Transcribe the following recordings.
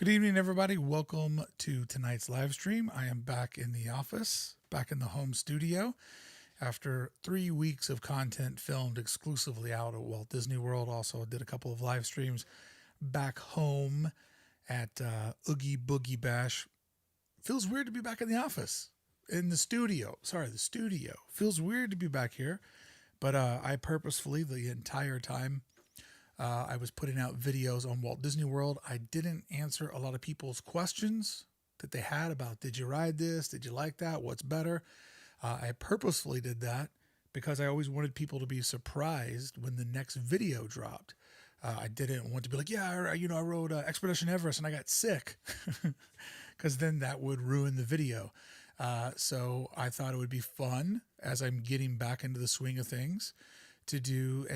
Good evening, everybody. Welcome to tonight's live stream. I am back in the office, back in the home studio after 3 weeks of content filmed exclusively out at Walt Disney World. Also, did a couple of live streams back home at Oogie Boogie Bash. Feels weird to be back in the office, in the studio. Sorry, the studio. Feels weird to be back here, but I purposefully, the entire time, I was putting out videos on Walt Disney World. I didn't answer a lot of people's questions that they had about, did you ride this? Did you like that? What's better? I purposefully did that because I always wanted people to be surprised when the next video dropped. I didn't want to be like, yeah, I rode Expedition Everest and I got sick, because then that would ruin the video. So I thought it would be fun, as I'm getting back into the swing of things, to do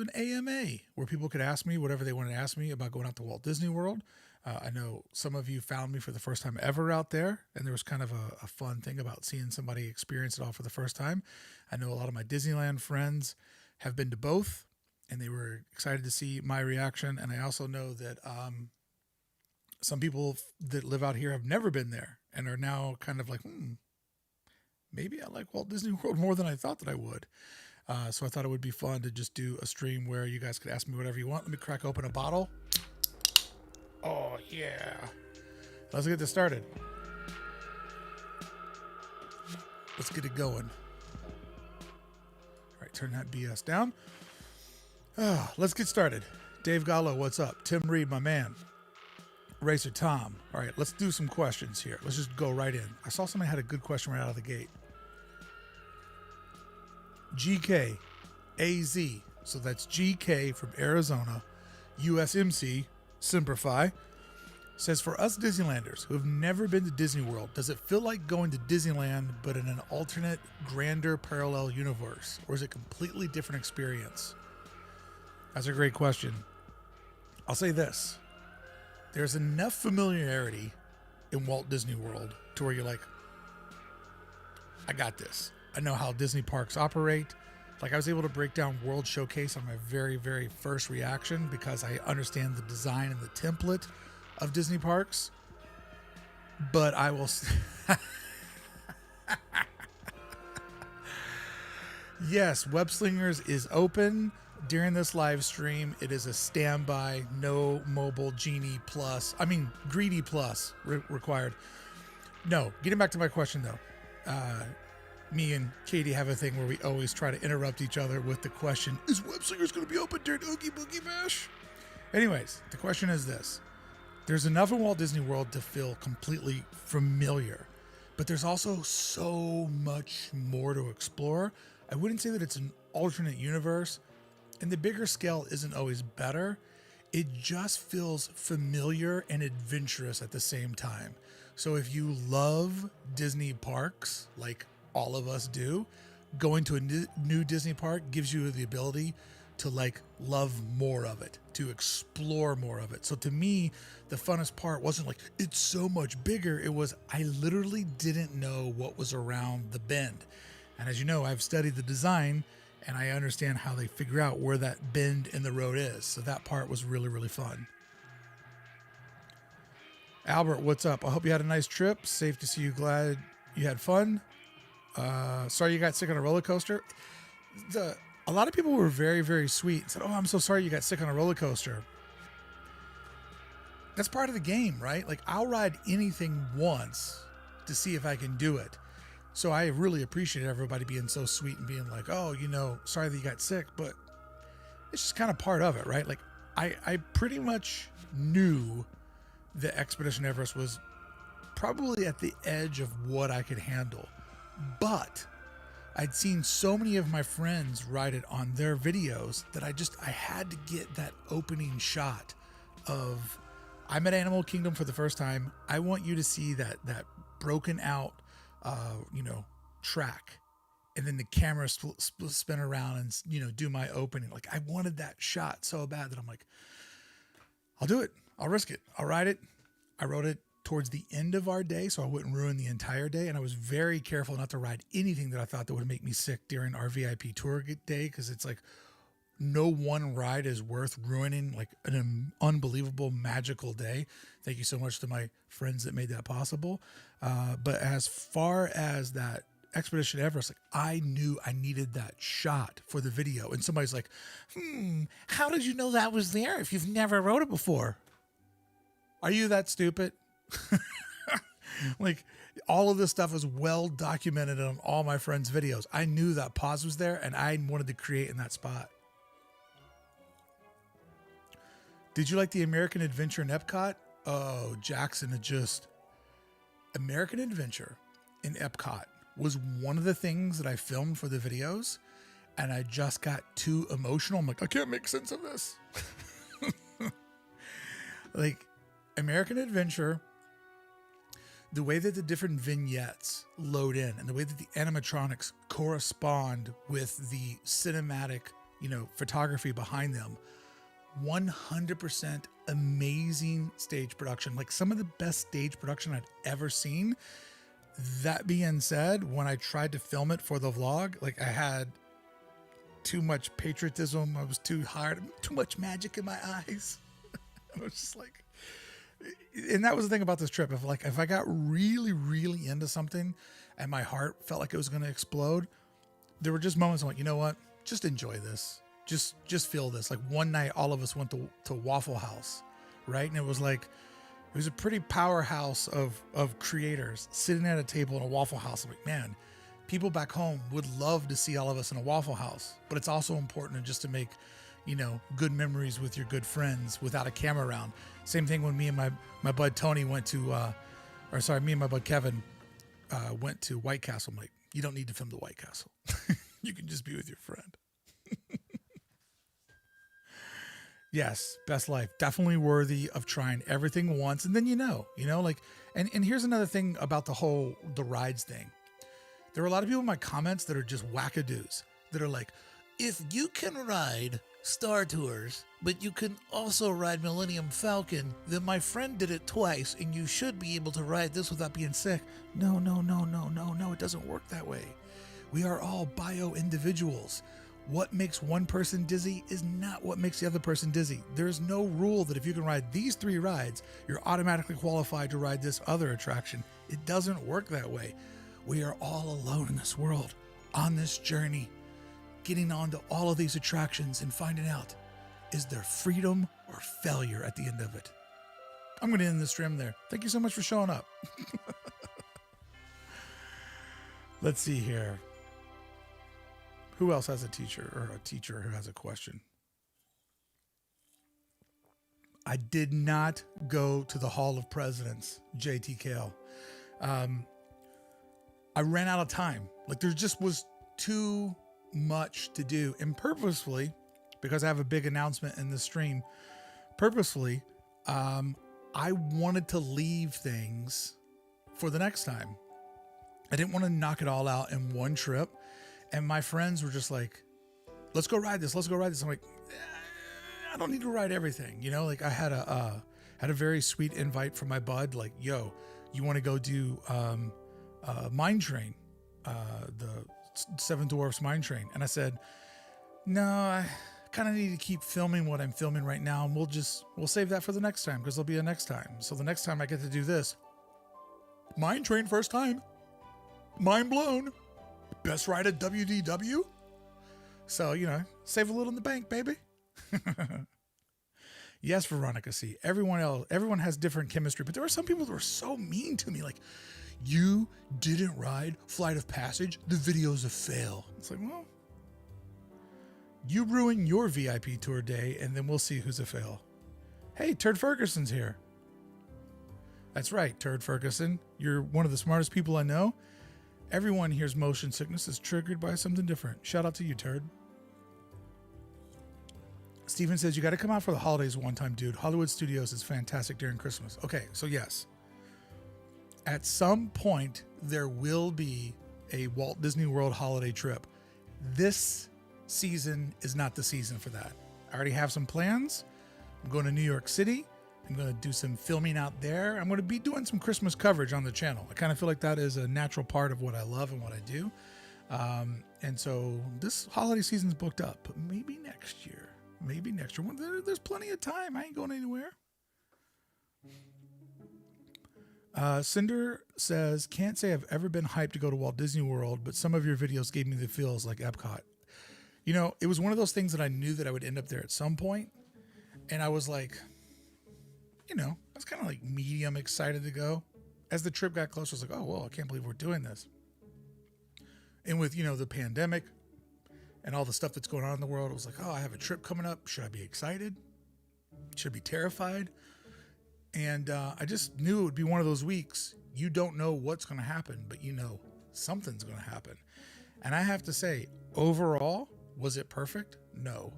an AMA where people could ask me whatever they wanted to ask me about going out to Walt Disney World. I know some of you found me for the first time ever out there, and there was kind of a fun thing about seeing somebody experience it all for the first time. I know a lot of my Disneyland friends have been to both, and they were excited to see my reaction. And I also know that some people that live out here have never been there and are now kind of like, maybe I like Walt Disney World more than I thought that I would. So I thought it would be fun to just do a stream where you guys could ask me whatever you want. Let me crack open a bottle. Oh, yeah. Let's get this started. Let's get it going. All right, turn that BS down. Let's get started. Dave Gallo, what's up? Tim Reed, my man. Racer Tom. All right, let's do some questions here. Let's just go right in. I saw somebody had a good question right out of the gate. GK AZ, so that's GK from Arizona, USMC, Simplify, says, for us Disneylanders who have never been to Disney World, does it feel like going to Disneyland but in an alternate, grander, parallel universe? Or is it a completely different experience? That's a great question. I'll say this. There's enough familiarity in Walt Disney World to where you're like, I got this. I know how Disney parks operate. Like, I was able to break down World Showcase on my very, very first reaction because I understand the design and the template of Disney parks. But I will... Yes, Web Slingers is open during this live stream. It is a standby, no mobile Genie Plus. Greedy Plus required. No, getting back to my question, though. Me and Katie have a thing where we always try to interrupt each other with the question, is Web Slingers going to be open during Oogie Boogie Bash? Anyways, the question is this. There's enough in Walt Disney World to feel completely familiar, but there's also so much more to explore. I wouldn't say that it's an alternate universe, and the bigger scale isn't always better. It just feels familiar and adventurous at the same time. So if you love Disney parks, like all of us do, going to a new Disney park gives you the ability to love more of it, to explore more of it. So to me, the funnest part wasn't like, it's so much bigger. It was, I literally didn't know what was around the bend. And as you know, I've studied the design and I understand how they figure out where that bend in the road is. So that part was really, really fun. Albert, what's up? I hope you had a nice trip. Safe to see you. Glad you had fun. Sorry you got sick on a roller coaster. A lot of people were very, very sweet and said, oh, I'm so sorry you got sick on a roller coaster. That's part of the game, right? Like, I'll ride anything once to see if I can do it. So I really appreciate everybody being so sweet and being like, oh, sorry that you got sick, but it's just kind of part of it, right? Like, I pretty much knew that Expedition Everest was probably at the edge of what I could handle. But I'd seen so many of my friends ride it on their videos that I had to get that opening shot of, I'm at Animal Kingdom for the first time. I want you to see that broken out, track, and then the camera spin around and, do my opening. Like, I wanted that shot so bad that I'm like, I'll do it. I'll risk it. I'll ride it. I rode it towards the end of our day so I wouldn't ruin the entire day. And I was very careful not to ride anything that I thought that would make me sick during our VIP tour day, because it's like, no one ride is worth ruining like an unbelievable magical day. Thank you so much to my friends that made that possible. But as far as that Expedition Everest, like I knew I needed that shot for the video. And somebody's like, how did you know that was there if you've never rode it before? Are you that stupid? Like all of this stuff is well documented on all my friends' videos. I knew that pause was there and I wanted to create in that spot. Did you like the American Adventure in Epcot? Oh, Jackson, American Adventure in Epcot was one of the things that I filmed for the videos, and I just got too emotional. I'm like, I can't make sense of this. Like American Adventure, the way that the different vignettes load in and the way that the animatronics correspond with the cinematic, photography behind them, 100% amazing stage production, like some of the best stage production I'd ever seen. That being said, when I tried to film it for the vlog, like I had too much patriotism. I was too hard, too much magic in my eyes. I was just like, and that was the thing about this trip. If I got really, really into something and my heart felt like it was going to explode, there were just moments I'm like, you know what? Just enjoy this. Just feel this. Like one night, all of us went to Waffle House, right? And it was a pretty powerhouse of creators sitting at a table in a Waffle House. I'm like, man, people back home would love to see all of us in a Waffle House, but it's also important just to make, good memories with your good friends without a camera around. Same thing when me and my bud Tony went to, me and my bud Kevin went to White Castle. I'm like, you don't need to film the White Castle. You can just be with your friend. Yes, best life. Definitely worthy of trying everything once. And then, and here's another thing about the rides thing. There are a lot of people in my comments that are just wackadoos that are like, if you can ride Star Tours, but you can also ride Millennium Falcon, then my friend did it twice and you should be able to ride this without being sick. No, it doesn't work that way. We are all bio individuals. What makes one person dizzy is not what makes the other person dizzy. There is no rule that if you can ride these 3 rides, you're automatically qualified to ride this other attraction. It doesn't work that way. We are all alone in this world, on this journey, getting onto all of these attractions and finding out, is there freedom or failure at the end of it? I'm going to end the stream there. Thank you so much for showing up. Let's see here. Who else has a teacher who has a question? I did not go to the Hall of Presidents, JTKL. I ran out of time. Like there just was too much to do. And purposefully, because I have a big announcement in this stream, I wanted to leave things for the next time. I didn't want to knock it all out in one trip. And my friends were just like, let's go ride this. I'm like, I don't need to ride everything. I had a very sweet invite from my bud. Like, yo, you want to go do Mine Train, the Seven Dwarfs Mine Train. And I said, no, I kind of need to keep filming what I'm filming right now. And we'll save that for the next time because there'll be a next time. So the next time I get to do this, Mine Train first time, mind blown. Best ride at WDW. So, save a little in the bank, baby. Yes, Veronica C. Everyone has different chemistry, but there were some people that were so mean to me. Like, you didn't ride Flight of Passage. The video's a fail. It's like, well, you ruin your VIP tour day, and then we'll see who's a fail. Hey, Turd Ferguson's here. That's right, Turd Ferguson. You're one of the smartest people I know. Everyone here's motion sickness is triggered by something different. Shout out to you, Turd. Steven says, you got to come out for the holidays one time, dude. Hollywood Studios is fantastic during Christmas. Okay, so yes. At some point, there will be a Walt Disney World holiday trip. This season is not the season for that. I already have some plans. I'm going to New York City. I'm going to do some filming out there. I'm going to be doing some Christmas coverage on the channel. I kind of feel like that is a natural part of what I love and what I do. And so this holiday season's booked up, but maybe next year. Maybe next year. There's plenty of time. I ain't going anywhere. Cinder says, can't say I've ever been hyped to go to Walt Disney World, but some of your videos gave me the feels like Epcot. You know, it was one of those things that I knew that I would end up there at some point. And I was like, you know, I was kind of like medium excited to go. As the trip got closer, I was like, oh, well, I can't believe we're doing this. And with, you know, the pandemic and all the stuff that's going on in the world, it was like, oh, I have a trip coming up. Should I be excited? Should I be terrified? And I just knew it would be one of those weeks. You don't know what's going to happen, but you know something's going to happen. And I have to say, overall, was it perfect? No.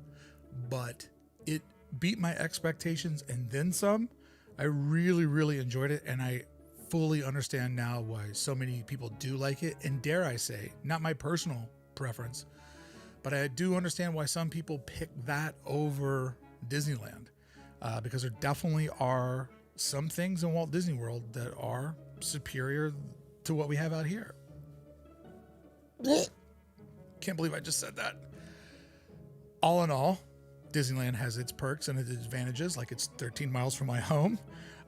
But it beat my expectations and then some. I really, really enjoyed it. And I fully understand now why so many people do like it. And dare I say, not my personal preference, but I do understand why some people pick that over Disneyland. Because there definitely are some things in Walt Disney World that are superior to what we have out here. Can't believe I just said that. All in all, Disneyland has its perks and its advantages, like it's 13 miles from my home.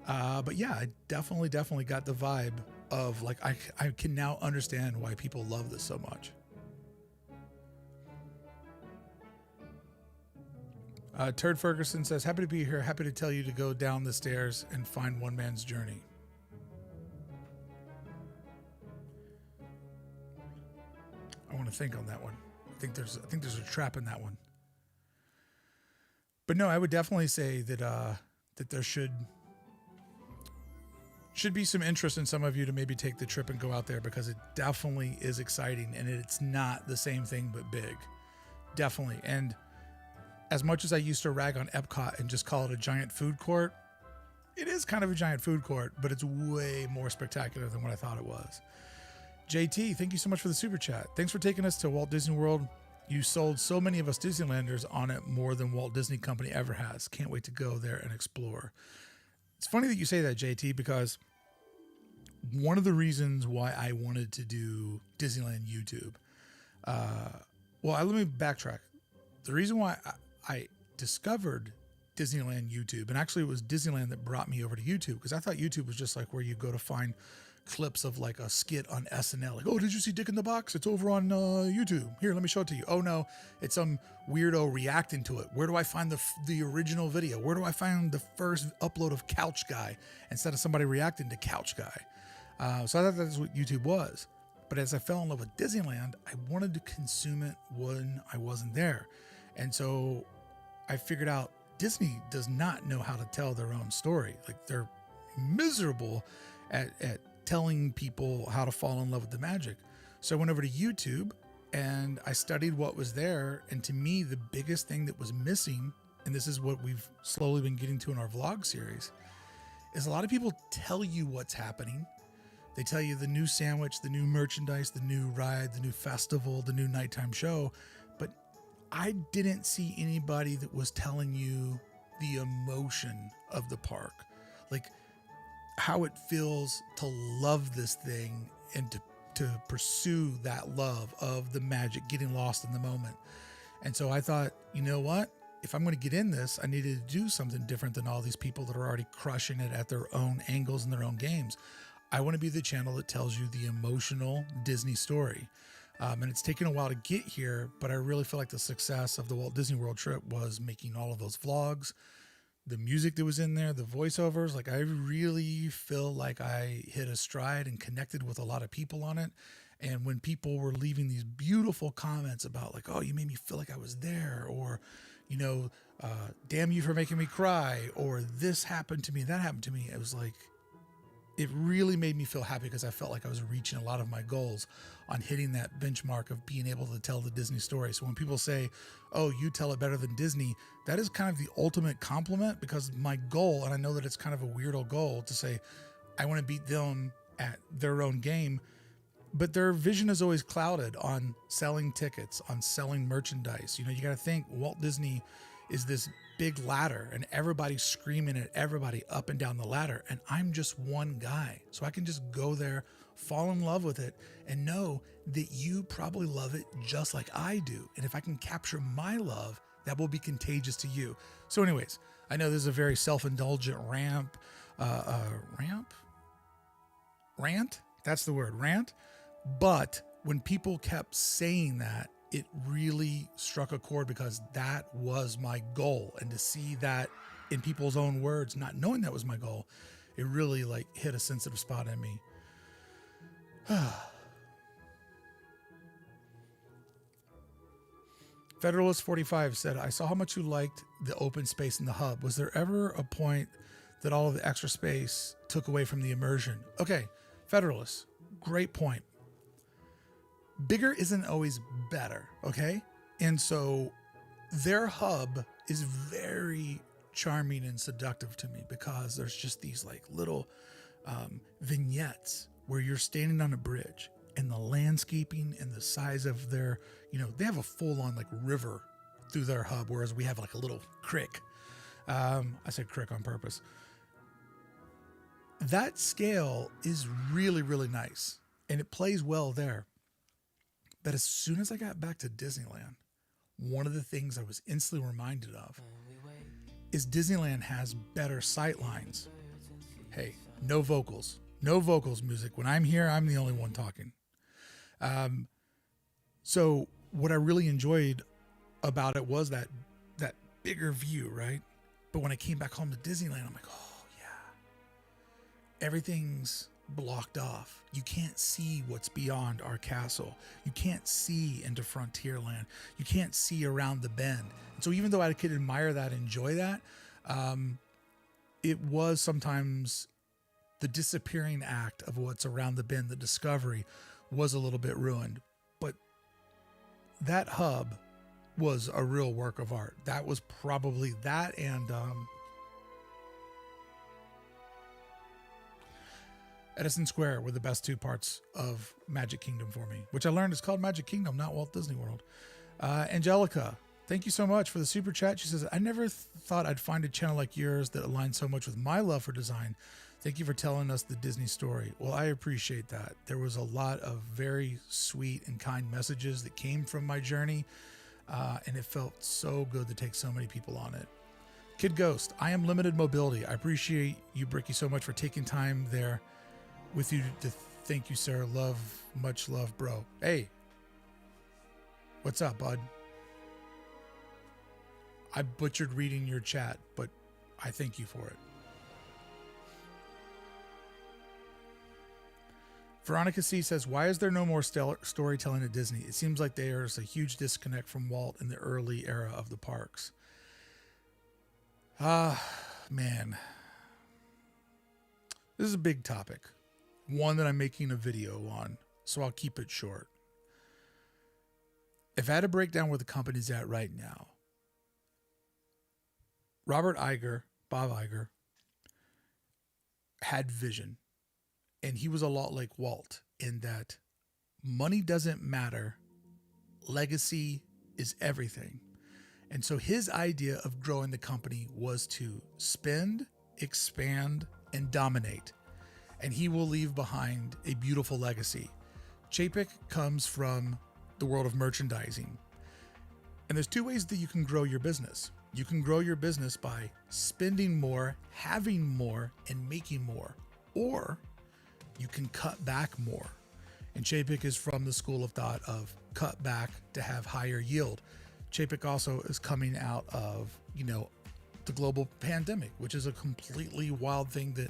But yeah, I definitely got the vibe of like, I can now understand why people love this so much. Turd Ferguson says, happy to be here. Happy to tell you to go down the stairs and find One Man's Journey. I want to think on that one. I think there's a trap in that one. But no, I would definitely say that that there should be some interest in some of you to maybe take the trip and go out there, because it definitely is exciting and it's not the same thing but big. Definitely. And as much as I used to rag on Epcot and just call it a giant food court, it is kind of a giant food court, but it's way more spectacular than what I thought it was. JT, thank you so much for the super chat. Thanks for taking us to Walt Disney World. You sold so many of us Disneylanders on it more than Walt Disney Company ever has. Can't wait to go there and explore. It's funny that you say that, JT, because one of the reasons why I wanted to do Disneyland YouTube, let me backtrack. The reason why I discovered Disneyland YouTube, and actually it was Disneyland that brought me over to YouTube, because I thought YouTube was just like where you go to find clips of like a skit on SNL. Like, oh, did you see Dick in the Box? It's over on YouTube. Here, let me show it to you. Oh no, it's some weirdo reacting to it. Where do I find the original video? Where do I find the first upload of Couch Guy instead of somebody reacting to Couch Guy? So I thought that's what YouTube was. But as I fell in love with Disneyland, I wanted to consume it when I wasn't there. And so I figured out Disney does not know how to tell their own story. Like, they're miserable at telling people how to fall in love with the magic. So I went over to YouTube and I studied what was there. And to me, the biggest thing that was missing, and this is what we've slowly been getting to in our vlog series, is a lot of people tell you what's happening. They tell you the new sandwich, the new merchandise, the new ride, the new festival, the new nighttime show. But I didn't see anybody that was telling you the emotion of the park. Like, how it feels to love this thing and to pursue that love of the magic, getting lost in the moment. And so I thought, you know what? If I'm going to get in this, I needed to do something different than all these people that are already crushing it at their own angles and their own games. I want to be the channel that tells you the emotional Disney story. And it's taken a while to get here, but I really feel like the success of the Walt Disney World trip was making all of those vlogs, the music that was in there, the voiceovers. Like, I really feel like I hit a stride and connected with a lot of people on it. And when people were leaving these beautiful comments about like, oh, you made me feel like I was there, or, you know, damn you for making me cry, or this happened to me, that happened to me. It was like, it really made me feel happy, because I felt like I was reaching a lot of my goals on hitting that benchmark of being able to tell the Disney story. So when people say, oh, you tell it better than Disney, that is kind of the ultimate compliment, because my goal, and I know that it's kind of a weirdo goal to say, I want to beat them at their own game, but their vision is always clouded on selling tickets, on selling merchandise. You know, you got to think Walt Disney is this big ladder and everybody's screaming at everybody up and down the ladder. And I'm just one guy. So I can just go there, fall in love with it, and know that you probably love it just like I do. And if I can capture my love, that will be contagious to you. So anyways, I know this is a very self-indulgent rant. That's the word, rant. But when people kept saying that, it really struck a chord, because that was my goal. And to see that in people's own words, not knowing that was my goal, it really like hit a sensitive spot in me. Federalist 45 said, I saw how much you liked the open space in the hub. Was there ever a point that all of the extra space took away from the immersion? Okay, Federalist, great point. Bigger isn't always better, okay? And so their hub is very charming and seductive to me, because there's just these like little vignettes where you're standing on a bridge, and the landscaping and the size of their, they have a full on like river through their hub, whereas we have like a little creek. I said creek on purpose. That scale is really, really nice, and it plays well there. But as soon as I got back to Disneyland, one of the things I was instantly reminded of is Disneyland has better sight lines. Hey, no vocals music. When I'm here, I'm the only one talking. So what I really enjoyed about it was that bigger view, right? But when I came back home to Disneyland, I'm like, oh yeah, everything's blocked off. You can't see what's beyond our castle. You can't see into Frontierland. You can't see around the bend. And so even though I could admire that, enjoy that, it was sometimes the disappearing act of what's around the bend, the discovery, was a little bit ruined. But that hub was a real work of art. That was probably that, and Edison Square were the best two parts of Magic Kingdom for me, which I learned is called Magic Kingdom, not Walt Disney World. Angelica, thank you so much for the super chat. She says, I never thought I'd find a channel like yours that aligns so much with my love for design. Thank you for telling us the Disney story. Well, I appreciate that. There was a lot of very sweet and kind messages that came from my journey, and it felt so good to take so many people on it. Kid Ghost, I am limited mobility. I appreciate you, Brickey, so much for taking time there with you to thank you, sir. Love, much love, bro. Hey, what's up, bud? I butchered reading your chat, but I thank you for it. Veronica C says, why is there no more storytelling at Disney? It seems like there's a huge disconnect from Walt in the early era of the parks. Man. This is a big topic. One that I'm making a video on, so I'll keep it short. If I had to break down where the company's at right now, Bob Iger, had vision. And he was a lot like Walt in that money doesn't matter. Legacy is everything. And so his idea of growing the company was to spend, expand, and dominate. And he will leave behind a beautiful legacy. Chapek comes from the world of merchandising. And there's two ways that you can grow your business. You can grow your business by spending more, having more, and making more. Or you can cut back more. And Chapek is from the school of thought of cut back to have higher yield. Chapek also is coming out of, the global pandemic, which is a completely wild thing that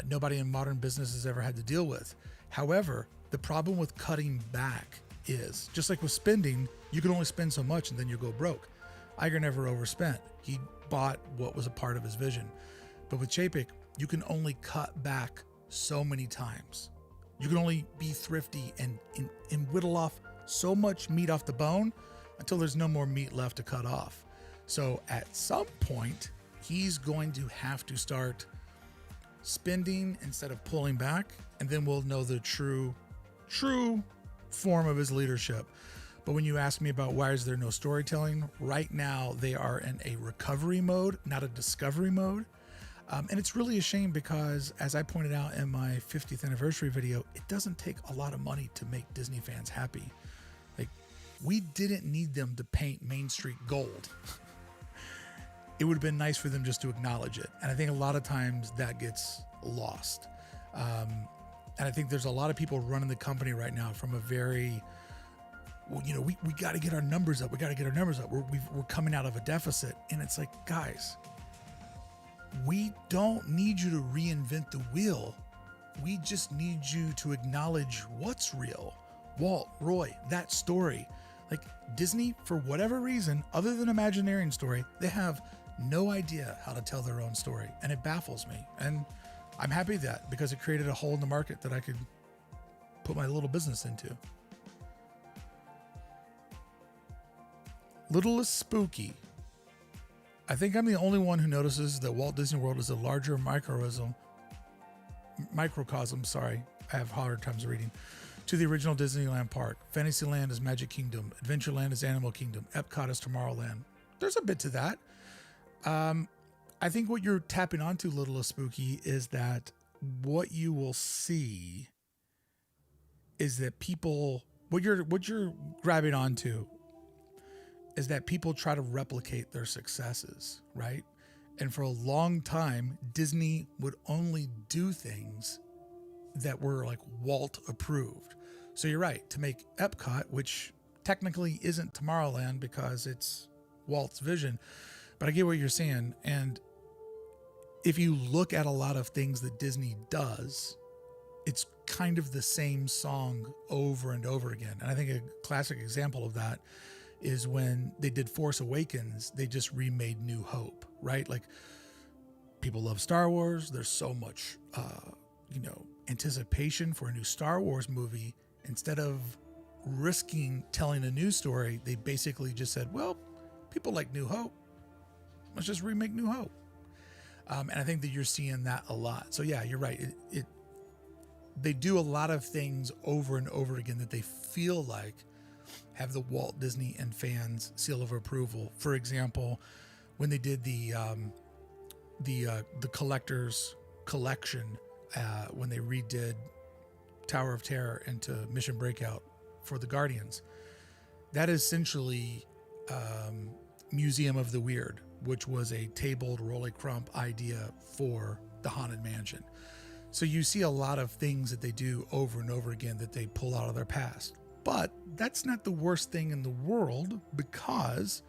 nobody in modern business has ever had to deal with. However, the problem with cutting back is, just like with spending, you can only spend so much and then you go broke. Iger never overspent. He bought what was a part of his vision. But with Chapek, you can only cut back so many times. You can only be thrifty and whittle off so much meat off the bone until there's no more meat left to cut off. So at some point, he's going to have to start spending instead of pulling back, and then we'll know the true form of his leadership. But when you ask me about why is there no storytelling, right now they are in a recovery mode, not a discovery mode. And it's really a shame because, as I pointed out in my 50th anniversary video, it doesn't take a lot of money to make Disney fans happy. Like, we didn't need them to paint Main Street gold. It would have been nice for them just to acknowledge it. And I think a lot of times that gets lost. And I think there's a lot of people running the company right now from a very, well, you know, we got to get our numbers up. We got to get our numbers up. We're coming out of a deficit. And it's like, guys, we don't need you to reinvent the wheel. We just need you to acknowledge what's real. Walt, Roy, that story. Like, Disney, for whatever reason, other than Imagineering story, they have no idea how to tell their own story. And it baffles me. And I'm happy that, because it created a hole in the market that I could put my little business into. Littlest Spooky. I think I'm the only one who notices that Walt Disney World is a larger microcosm, I have hard times reading, to the original Disneyland park. Fantasyland is Magic Kingdom. Adventureland is Animal Kingdom. Epcot is Tomorrowland. There's a bit to that. I think what you're tapping onto, Littlest Spooky, is that what you will see is that people, what you're grabbing onto is that people try to replicate their successes, right? And for a long time, Disney would only do things that were like Walt approved. So you're right, to make Epcot, which technically isn't Tomorrowland because it's Walt's vision, but I get what you're saying. And if you look at a lot of things that Disney does, it's kind of the same song over and over again. And I think a classic example of that is when they did Force Awakens, they just remade New Hope, right? Like, people love Star Wars. There's so much, anticipation for a new Star Wars movie. Instead of risking telling a new story, they basically just said, well, people like New Hope. Let's just remake New Hope. And I think that you're seeing that a lot. So yeah, you're right. They do a lot of things over and over again that they feel like have the Walt Disney and fans seal of approval. For example, when they did the collector's collection, when they redid Tower of Terror into Mission Breakout for the Guardians, that is essentially Museum of the Weird, which was a tabled Rolly Crump idea for the Haunted Mansion. So you see a lot of things that they do over and over again that they pull out of their past. But that's not the worst thing in the world, because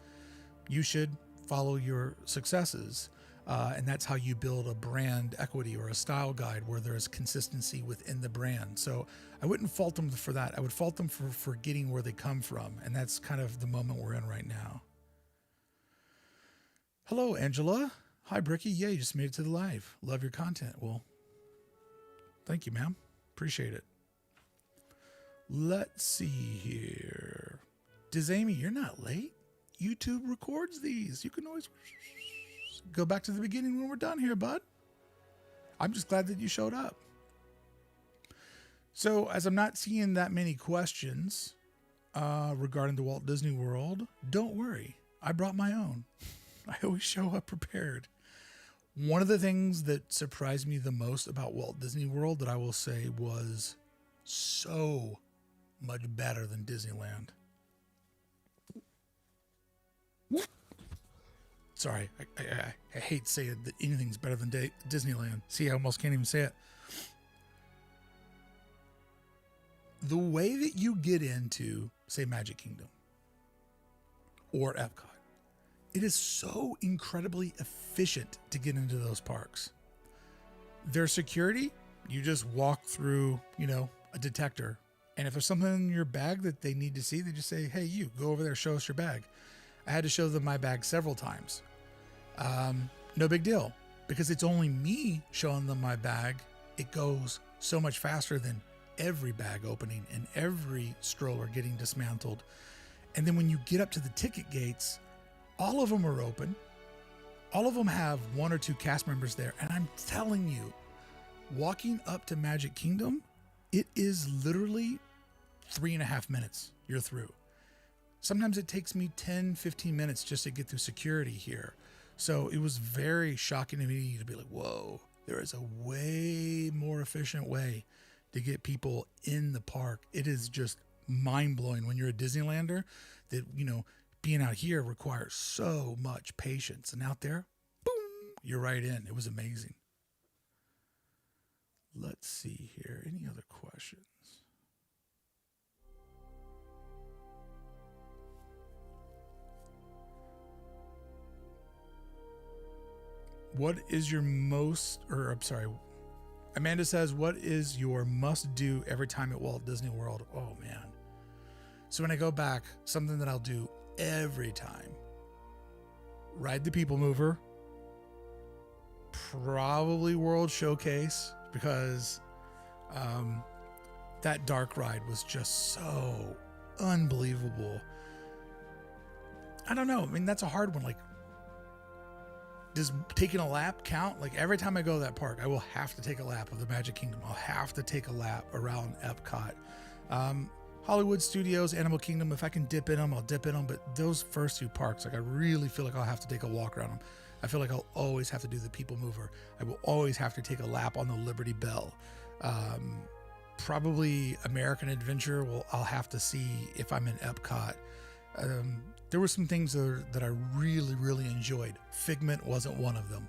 you should follow your successes. And that's how you build a brand equity or a style guide where there is consistency within the brand. So I wouldn't fault them for that. I would fault them for forgetting where they come from. And that's kind of the moment we're in right now. Hello, Angela. Hi, Brickey. Yeah, you just made it to the live. Love your content. Well, thank you, ma'am. Appreciate it. Let's see here. Does Amy, you're not late. YouTube records these. You can always go back to the beginning when we're done here, bud. I'm just glad that you showed up. So, as I'm not seeing that many questions regarding the Walt Disney World, don't worry. I brought my own. I always show up prepared. One of the things that surprised me the most about Walt Disney World that I will say was so much better than Disneyland. Sorry, I hate saying that anything's better than Disneyland. See, I almost can't even say it. The way that you get into, say, Magic Kingdom or Epcot, it is so incredibly efficient to get into those parks. Their security, you just walk through, a detector. And if there's something in your bag that they need to see, they just say, hey, you go over there, show us your bag. I had to show them my bag several times. No big deal, because it's only me showing them my bag. It goes so much faster than every bag opening and every stroller getting dismantled. And then when you get up to the ticket gates, all of them are open. All of them have one or two cast members there. And I'm telling you, walking up to Magic Kingdom, it is literally 3.5 minutes. You're through. Sometimes it takes me 10, 15 minutes just to get through security here. So it was very shocking to me to be like, whoa, there is a way more efficient way to get people in the park. It is just mind blowing when you're a Disneylander that, being out here requires so much patience. And out there, boom, you're right in. It was amazing. Let's see here. Any other questions? What is your Amanda says, what is your must do every time at Walt Disney World? Oh man. So when I go back, something that I'll do every time, ride the People Mover, probably World Showcase, because that dark ride was just so unbelievable. I don't know. I mean, that's a hard one. Like, does taking a lap count? Like, every time I go to that park, I will have to take a lap of the Magic Kingdom. I'll have to take a lap around Epcot. Hollywood Studios, Animal Kingdom, if I can dip in them, I'll dip in them. But those first two parks, like, I really feel like I'll have to take a walk around them. I feel like I'll always have to do the People Mover. I will always have to take a lap on the Liberty Bell. Probably American Adventure, I'll have to see if I'm in Epcot. There were some things that I really, really enjoyed. Figment wasn't one of them.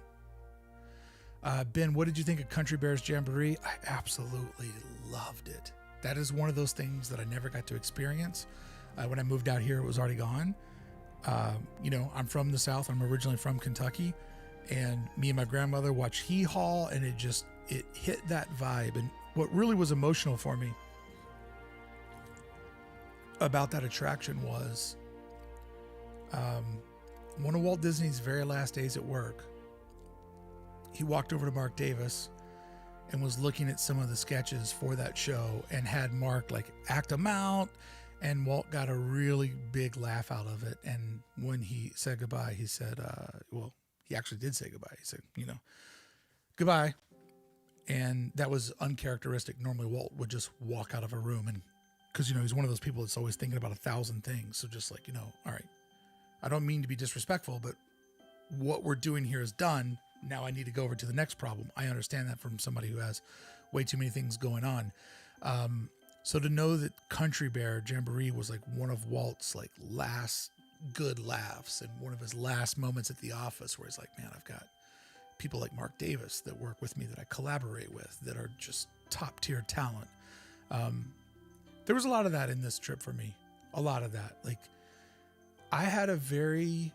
Ben, what did you think of Country Bears Jamboree? I absolutely loved it. That is one of those things that I never got to experience. When I moved out here, it was already gone. I'm from the South. I'm originally from Kentucky. And me and my grandmother watched Hee Haw, and it hit that vibe. And what really was emotional for me about that attraction was one of Walt Disney's very last days at work, he walked over to Mark Davis and was looking at some of the sketches for that show and had Mark act them out, and Walt got a really big laugh out of it. And when he said goodbye, he said, he actually did say goodbye. He said, goodbye. And that was uncharacteristic. Normally Walt would just walk out of a room, and because, he's one of those people that's always thinking about 1,000 things. So just all right, I don't mean to be disrespectful, but what we're doing here is done. Now I need to go over to the next problem. I understand that from somebody who has way too many things going on. So to know that Country Bear Jamboree was one of Walt's last good laughs and one of his last moments at the office where he's like, man, I've got people like Mark Davis that work with me, that I collaborate with, that are just top tier talent. There was a lot of that in this trip for me. A lot of that. I had a very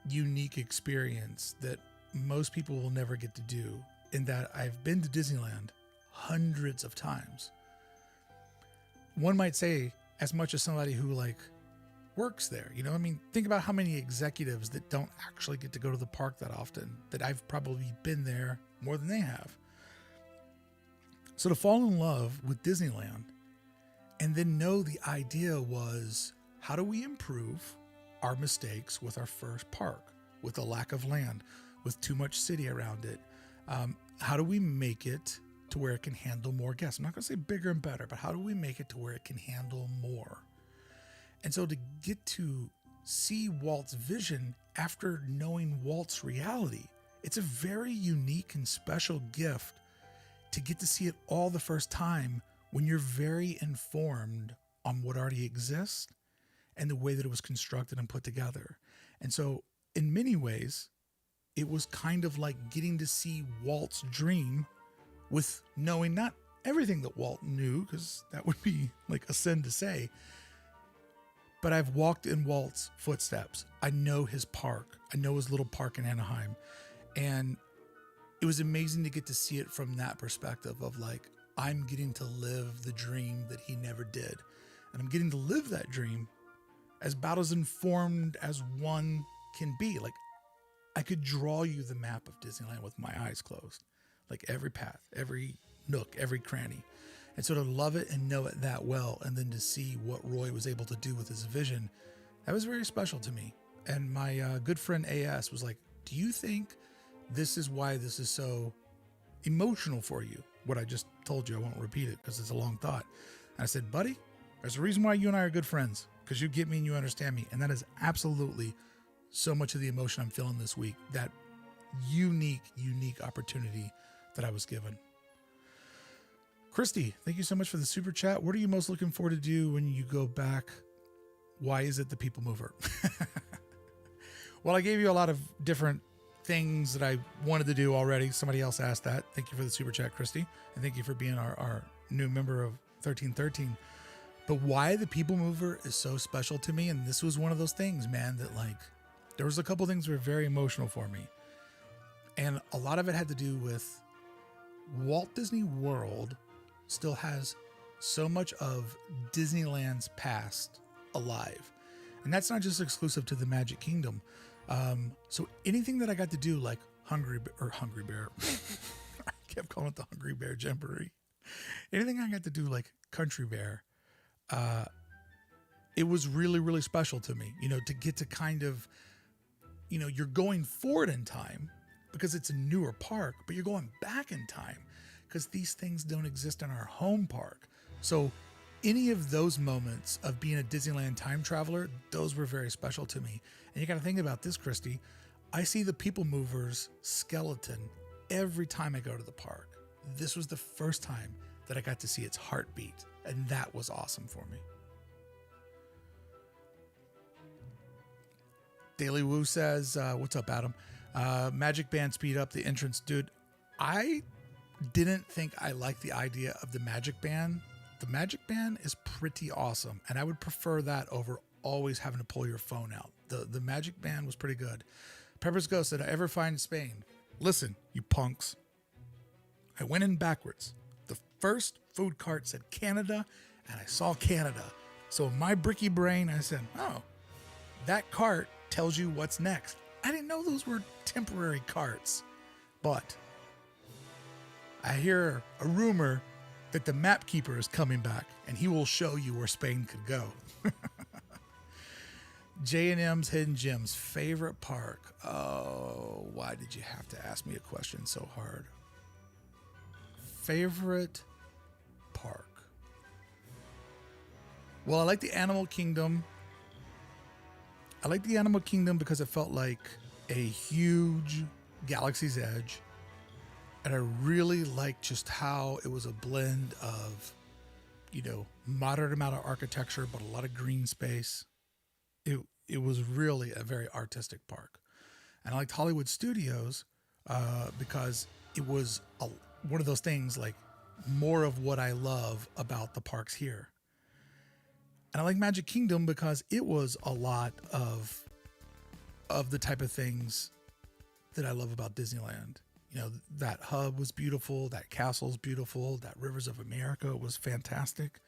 unique experience that most people will never get to do, in that I've been to Disneyland hundreds of times. One might say as much as somebody who works there. Think about how many executives that don't actually get to go to the park that often, that I've probably been there more than they have. So to fall in love with Disneyland and then know the idea was, how do we improve our mistakes with our first park, with a lack of land, with too much city around it? How do we make it to where it can handle more guests? I'm not going to say bigger and better, but how do we make it to where it can handle more? And so to get to see Walt's vision after knowing Walt's reality, it's a very unique and special gift to get to see it all the first time when you're very informed on what already exists and the way that it was constructed and put together. And so in many ways, it was kind of like getting to see Walt's dream with knowing not everything that Walt knew, because that would be a sin to say, but I've walked in Walt's footsteps. I know his park. I know his little park in Anaheim. And it was amazing to get to see it from that perspective of I'm getting to live the dream that he never did. And I'm getting to live that dream as about as informed as one can be. I could draw you the map of Disneyland with my eyes closed. Every path, every nook, every cranny. And so to love it and know it that well, and then to see what Roy was able to do with his vision, that was very special to me. And my good friend AS was like, do you think this is why this is so emotional for you? What I just told you, I won't repeat it because it's a long thought. And I said, buddy, there's a reason why you and I are good friends, because you get me and you understand me. And that is absolutely so much of the emotion I'm feeling this week, that unique opportunity that I was given. Christy, thank you so much for the super chat. What are you most looking forward to do when you go back? Why is it the people mover? Well, I gave you a lot of different things that I wanted to do already. Somebody else asked that. Thank you for the super chat, Christy. And thank you for being our new member of 1313. But why the people mover is so special to me. And this was one of those things, man, that like, there was a couple things that were very emotional for me. And a lot of it had to do with Walt Disney World still has so much of Disneyland's past alive. And that's not just exclusive to the Magic Kingdom. So anything that I got to do, like Hungry Bear, I kept calling it the Hungry Bear Jamboree. Anything I got to do, like Country Bear, it was really, really special to me, to get to kind of, you're going forward in time because it's a newer park, but you're going back in time because these things don't exist in our home park. So any of those moments of being a Disneyland time traveler, those were very special to me. And you got to think about this, Christy. I see the people movers skeleton every time I go to the park. This was the first time that I got to see its heartbeat, and that was awesome for me. Daily Woo says, what's up, Adam? Magic Band speed up the entrance. Dude, I didn't think I liked the idea of the Magic Band. The Magic Band is pretty awesome, and I would prefer that over always having to pull your phone out. The Magic Band was pretty good. Pepper's Ghost, did I ever find Spain? Listen, you punks. I went in backwards. The first food cart said Canada, and I saw Canada. So in my Brickey brain, I said, oh, that cart tells you what's next. I didn't know those were temporary carts, but I hear a rumor that the map keeper is coming back and he will show you where Spain could go. J&M's Hidden Gems, favorite park. Oh, why did you have to ask me a question so hard? Favorite park. Well, I like the Animal Kingdom. I like the Animal Kingdom because it felt like a huge Galaxy's Edge. And I really liked just how it was a blend of, moderate amount of architecture, but a lot of green space. It was really a very artistic park. And I liked Hollywood Studios because it was one of those things, like more of what I love about the parks here. And I like Magic Kingdom because it was a lot of the type of things that I love about Disneyland. That hub was beautiful, that castle's beautiful, that Rivers of America was fantastic.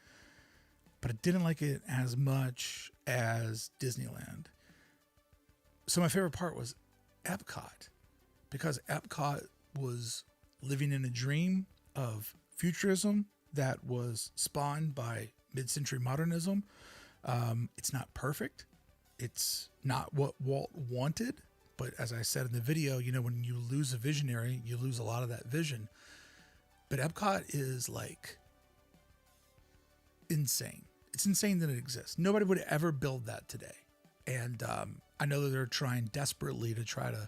But I didn't like it as much as Disneyland. So my favorite part was Epcot, because Epcot was living in a dream of futurism that was spawned by mid-century modernism. It's not perfect. It's not what Walt wanted. But as I said in the video, when you lose a visionary, you lose a lot of that vision. But Epcot is like insane. It's insane that it exists. Nobody would ever build that today. And I know that they're trying desperately to try to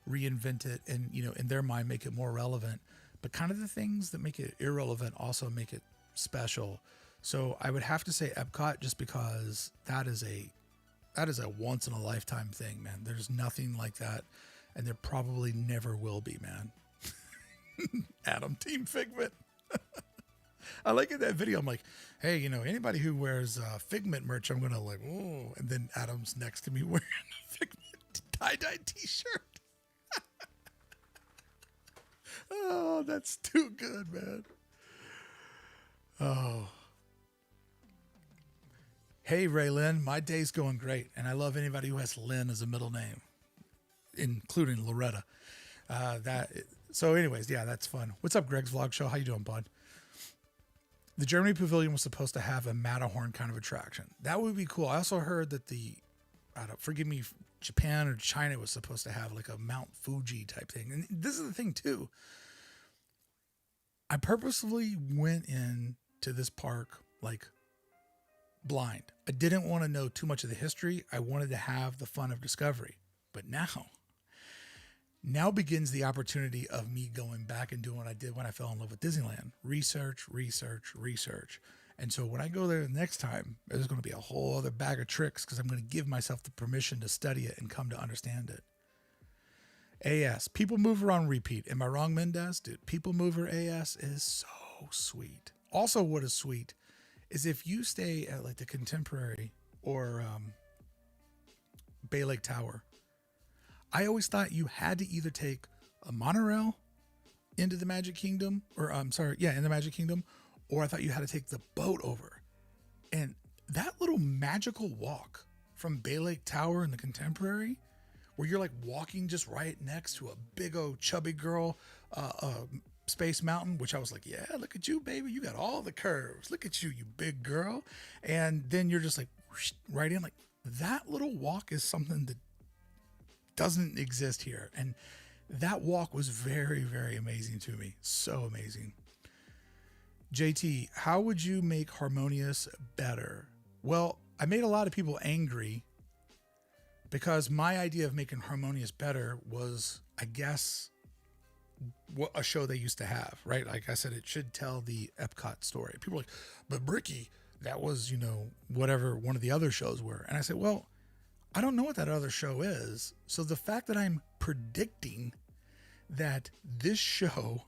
reinvent it and, in their mind, make it more relevant. But kind of the things that make it irrelevant also make it special. So I would have to say Epcot, just because that is a once in a lifetime thing, man. There's nothing like that. And there probably never will be, man. Adam, Team Figment. I like in that video, I'm like, hey, anybody who wears Figment merch, I'm going to like, oh. And then Adam's next to me wearing a Figment tie-dye t-shirt. Oh, that's too good, man. Oh. Hey, Ray Lynn, my day's going great. And I love anybody who has Lynn as a middle name, including Loretta. So anyways, yeah, that's fun. What's up, Greg's Vlog Show? How you doing, bud? The Germany Pavilion was supposed to have a Matterhorn kind of attraction. That would be cool. I also heard that forgive me, Japan or China was supposed to have like a Mount Fuji type thing. And this is the thing too. I purposely went into this park like blind. I didn't want to know too much of the history. I wanted to have the fun of discovery. But now begins the opportunity of me going back and doing what I did when I fell in love with Disneyland. Research, research, research. And so when I go there the next time, there's going to be a whole other bag of tricks because I'm going to give myself the permission to study it and come to understand it. AS, People Mover on repeat. Am I wrong, Mendez? Dude, People Mover AS is so sweet. Also, what is sweet is if you stay at like the Contemporary or Bay Lake Tower, I always thought you had to either take a monorail into the Magic Kingdom, or in the Magic Kingdom, or I thought you had to take the boat over. And that little magical walk from Bay Lake Tower and the Contemporary, where you're like walking just right next to a big old chubby girl, Space Mountain, which I was like, yeah, look at you, baby. You got all the curves. Look at you, you big girl. And then you're just like whoosh, right in. Like that little walk is something that doesn't exist here. And that walk was very, very amazing to me. So amazing. JT, how would you make Harmonious better? Well, I made a lot of people angry because my idea of making Harmonious better was, I guess, what a show they used to have, right? Like I said, it should tell the Epcot story. People are like, but Brickey, that was, whatever one of the other shows were. And I said, well, I don't know what that other show is. So the fact that I'm predicting that this show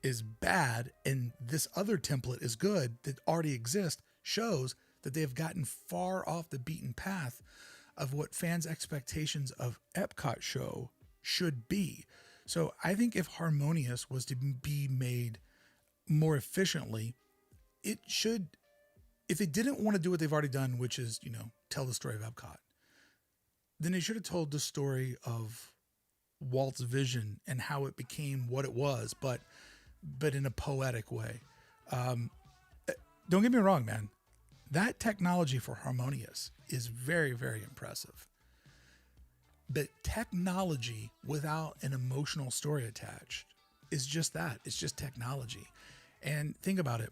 is bad and this other template is good that already exists shows that they've gotten far off the beaten path of what fans' expectations of Epcot show should be. So I think if Harmonious was to be made more efficiently, it should, if they didn't want to do what they've already done, which is, tell the story of Epcot, then they should have told the story of Walt's vision and how it became what it was, but in a poetic way. Don't get me wrong, man. That technology for Harmonious is very, very impressive. But technology without an emotional story attached is just that. It's just technology. And think about it.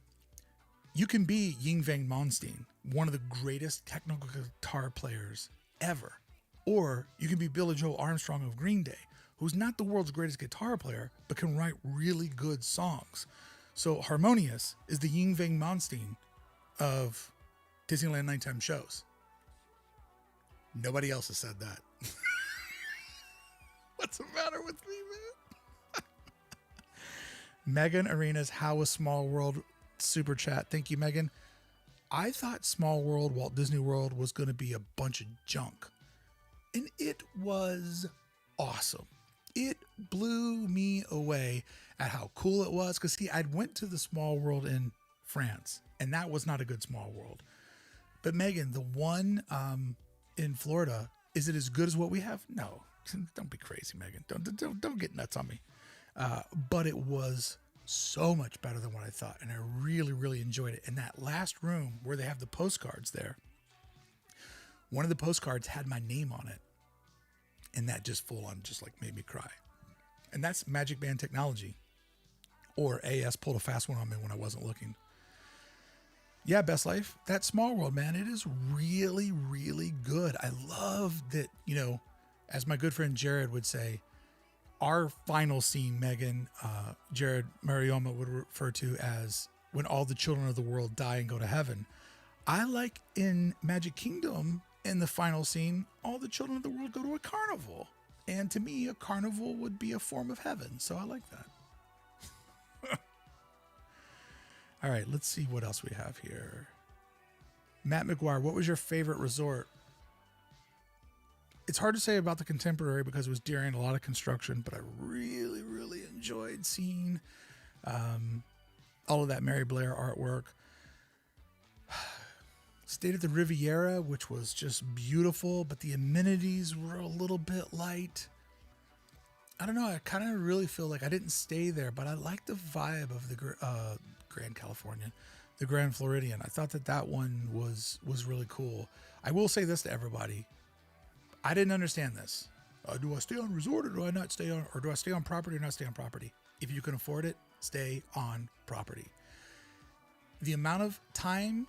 You can be Yngwie Malmsteen, one of the greatest technical guitar players ever. Or you can be Billy Joel Armstrong of Green Day, who's not the world's greatest guitar player, but can write really good songs. So Harmonious is the Yngwie Malmsteen of Disneyland nighttime shows. Nobody else has said that. What's the matter with me, man? Megan Arenas, how was Small World? Super chat. Thank you, Megan. I thought Small World, Walt Disney World was going to be a bunch of junk. And it was awesome. It blew me away at how cool it was. Because, see, I'd went to the Small World in France, and that was not a good Small World. But, Megan, the one in Florida, is it as good as what we have? No. Don't be crazy, Megan. Don't get nuts on me. But it was so much better than what I thought, and I really, really enjoyed it. And that last room where they have the postcards there, one of the postcards had my name on it, and that just full on just like made me cry. And that's Magic Band technology, or AS pulled a fast one on me when I wasn't looking. Yeah, Best Life, that Small World, man, it is really, really good. I love that, as my good friend Jerrod would say, our final scene, Megan, Jerrod Maruyama would refer to as when all the children of the world die and go to heaven. I like in Magic Kingdom, in the final scene, all the children of the world go to a carnival. And to me, a carnival would be a form of heaven. So I like that. All right, let's see what else we have here. Matt McGuire, what was your favorite resort? It's hard to say about the Contemporary because it was during a lot of construction, but I really, really enjoyed seeing all of that Mary Blair artwork. Stayed at the Riviera, which was just beautiful, but the amenities were a little bit light. I don't know. I kind of really feel like I didn't stay there, but I like the vibe of the Grand Californian, the Grand Floridian. I thought that one was really cool. I will say this to everybody. I didn't understand this. Do I stay on resort or do I not stay on, or do I stay on property or not stay on property? If you can afford it, stay on property. The amount of time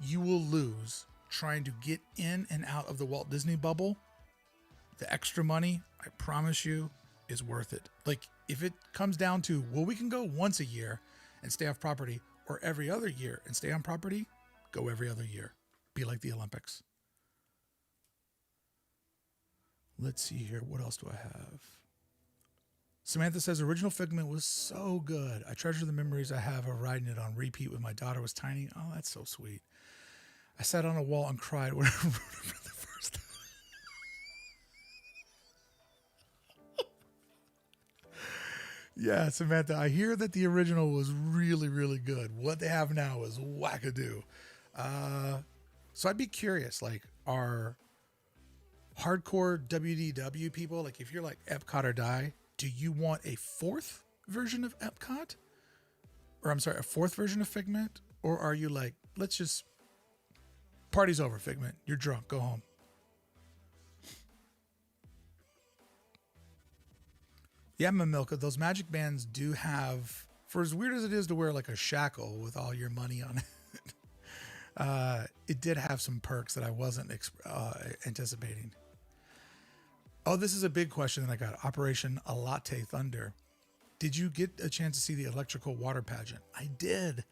you will lose trying to get in and out of the Walt Disney bubble the extra money, I promise you, is worth it. Like, if it comes down to, well, we can go once a year and stay off property, or every other year and stay on property, go every other year. Be like the Olympics. Let's see here. What else do I have? Samantha says, original Figment was so good. I treasure the memories I have of riding it on repeat when my daughter was tiny. Oh, that's so sweet. I sat on a wall and cried when I rode it for the first time. Yeah, Samantha, I hear that the original was really, really good. What they have now is wackadoo. So I'd be curious, like, are hardcore WDW people, like if you're like Epcot or die, do you want a fourth version of Epcot? Or I'm sorry, a fourth version of Figment? Or are you like, let's just, party's over, Figment. You're drunk, go home. Yeah, Mamilka, those magic bands do have, for as weird as it is to wear like a shackle with all your money on it, it did have some perks that I wasn't anticipating. Oh, this is a big question that I got. Operation A Latte Thunder. Did you get a chance to see the electrical water pageant? I did.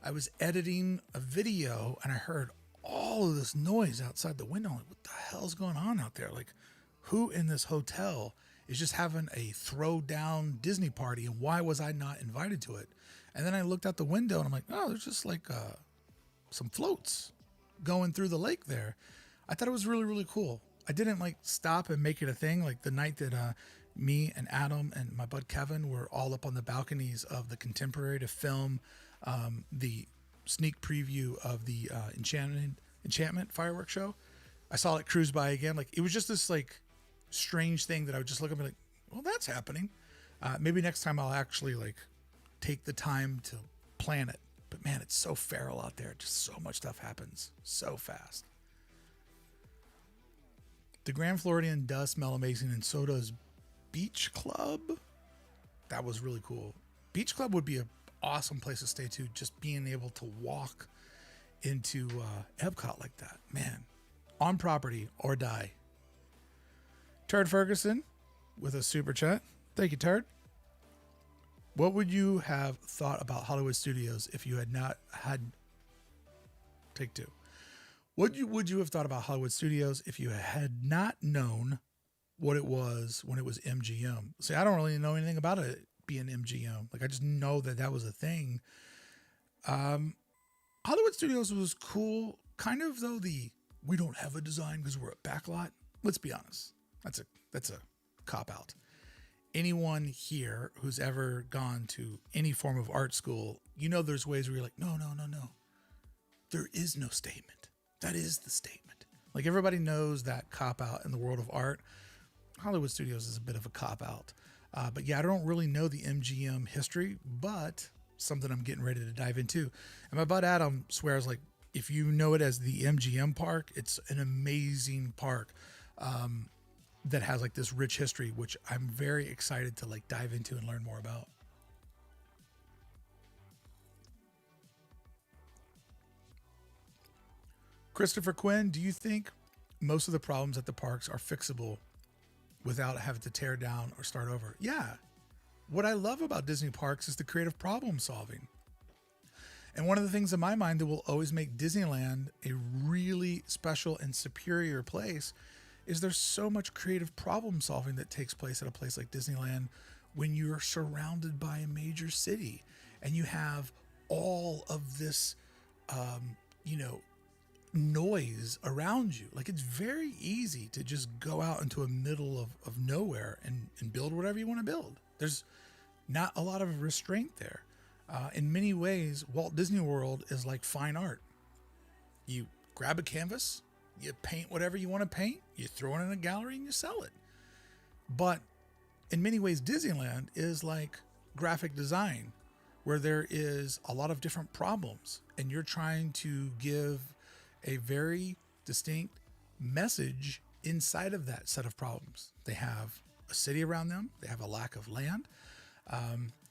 I was editing a video and I heard all of this noise outside the window. Like, what the hell's going on out there? Like, who in this hotel is just having a throwdown Disney party, and why was I not invited to it? And then I looked out the window and I'm like, oh, there's just like some floats going through the lake there. I thought it was really, really cool. I didn't like stop and make it a thing. Like the night that me and Adam and my bud Kevin were all up on the balconies of the Contemporary to film the sneak preview of the Enchantment fireworks show. I saw it cruise by again. Like, it was just this like strange thing that I would just look at and be like, well, that's happening. Maybe next time I'll actually like take the time to plan it. But man, it's so feral out there. Just so much stuff happens so fast. The Grand Floridian does smell amazing, and so does Beach Club. That was really cool. Beach Club would be an awesome place to stay too, just being able to walk into Epcot like that. Man, on property or die. Turd Ferguson with a super chat. Thank you, Turd. What would you have thought about Hollywood Studios if you had not had... Take two. What would you have thought about Hollywood Studios if you had not known what it was when it was MGM? See, I don't really know anything about it being MGM. Like, I just know that that was a thing. Hollywood Studios was cool. Kind of, though, we don't have a design because we're a backlot. Let's be honest. That's a cop-out. Anyone here who's ever gone to any form of art school, you know there's ways where you're like, no. There is no statement. That is the statement. Like, everybody knows that cop-out in the world of art. Hollywood Studios is a bit of a cop-out. But yeah, I don't really know the MGM history, but something I'm getting ready to dive into. And my bud Adam swears, like, if you know it as the MGM park, it's an amazing park that has like this rich history, which I'm very excited to like dive into and learn more about. Christopher Quinn, do you think most of the problems at the parks are fixable without having to tear down or start over? Yeah. What I love about Disney parks is the creative problem solving. And one of the things in my mind that will always make Disneyland a really special and superior place is there's so much creative problem solving that takes place at a place like Disneyland when you're surrounded by a major city and you have all of this, noise around you. Like, it's very easy to just go out into a middle of nowhere and build whatever you want to build. There's not a lot of restraint there. In many ways, Walt Disney World is like fine art. You grab a canvas, you paint whatever you want to paint, you throw it in a gallery and you sell it. But in many ways, Disneyland is like graphic design, where there is a lot of different problems and you're trying to give a very distinct message inside of that set of problems. They have a city around them. They have a lack of land.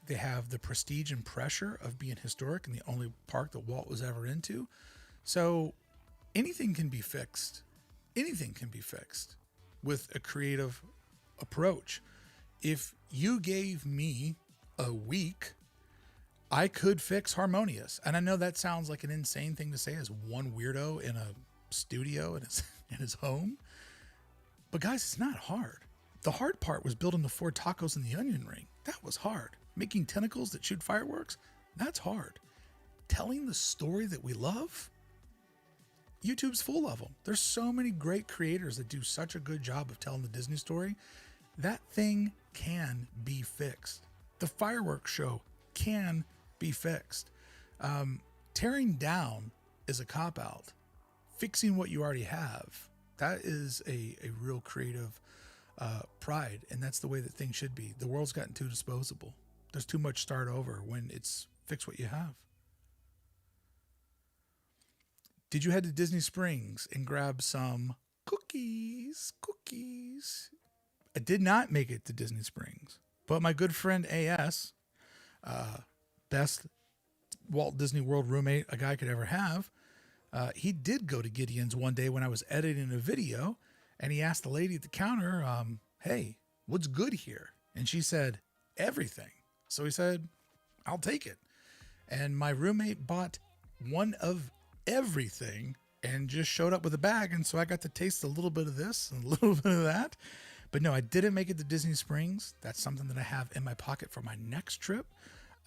They have the prestige and pressure of being historic and the only park that Walt was ever into. So anything can be fixed. Anything can be fixed. with a creative approach. If you gave me a week, I could fix Harmonious. And I know that sounds like an insane thing to say as one weirdo in a studio in his home. But guys, it's not hard. The hard part was building the 4 tacos in the onion ring. That was hard. Making tentacles that shoot fireworks, that's hard. Telling the story that we love, YouTube's full of them. There's so many great creators that do such a good job of telling the Disney story. That thing can be fixed. The fireworks show can be fixed. Tearing down is a cop-out. Fixing what you already have, that is a real creative pride, and that's the way that things should be. The world's gotten too disposable. There's too much start over when it's fix what you have. Did you head to Disney Springs and grab some cookies? I did not make it to Disney Springs, but my good friend AS, best Walt Disney World roommate a guy could ever have, he did go to Gideon's one day when I was editing a video, and he asked the lady at the counter, hey, what's good here? And she said, everything. So he said, I'll take it. And my roommate bought one of everything and just showed up with a bag. And so I got to taste a little bit of this and a little bit of that. But no, I didn't make it to Disney Springs. That's something that I have in my pocket for my next trip.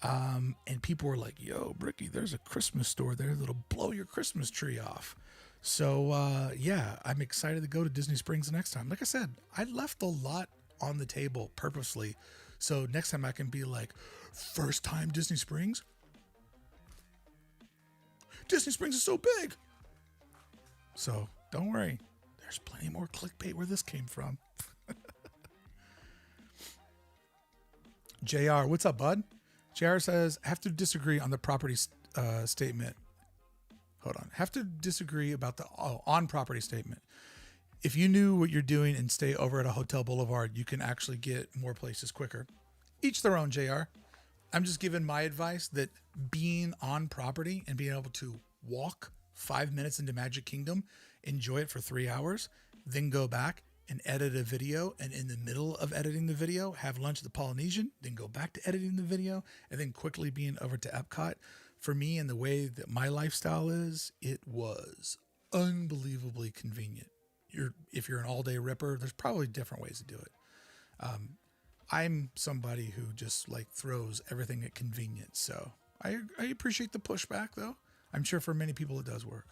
And people were like, yo, Brickey, there's a Christmas store there that'll blow your Christmas tree off. So, yeah, I'm excited to go to Disney Springs the next time. Like I said, I left a lot on the table purposely. So next time I can be like, first time Disney Springs? Disney Springs is so big. So don't worry. There's plenty more clickbait where this came from. JR, what's up, bud? JR says, have to disagree on the property statement. Hold on. Have to disagree about the on-property statement. If you knew what you're doing and stay over at a Hotel Boulevard, you can actually get more places quicker. Each their own, JR. I'm just giving my advice that being on property and being able to walk 5 minutes into Magic Kingdom, enjoy it for 3 hours, then go back and edit a video, and in the middle of editing the video, have lunch at the Polynesian, then go back to editing the video, and then quickly being over to Epcot. For me and the way that my lifestyle is, it was unbelievably convenient. If you're an all-day ripper, there's probably different ways to do it. I'm somebody who just like throws everything at convenience. So I appreciate the pushback, though. I'm sure for many people it does work.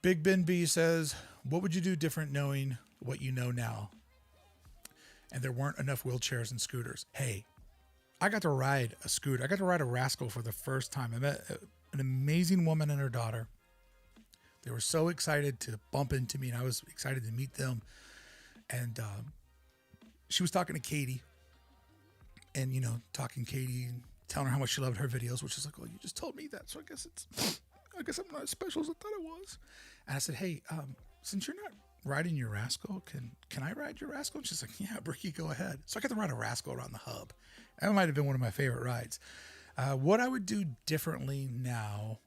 Big Ben B says, what would you do different knowing what you know now? And there weren't enough wheelchairs and scooters. Hey, I got to ride a scooter. I got to ride a Rascal for the first time. I met an amazing woman and her daughter. They were so excited to bump into me, and I was excited to meet them. And she was talking to Katie, and, talking Katie, and telling her how much she loved her videos, which is like, well, you just told me that, so I guess I'm not as special as I thought I was. And I said, hey, since you're not riding your Rascal, can I ride your Rascal? And she's like, yeah, Brickey, go ahead. So I got to ride a Rascal around the hub. That might have been one of my favorite rides. What I would do differently now,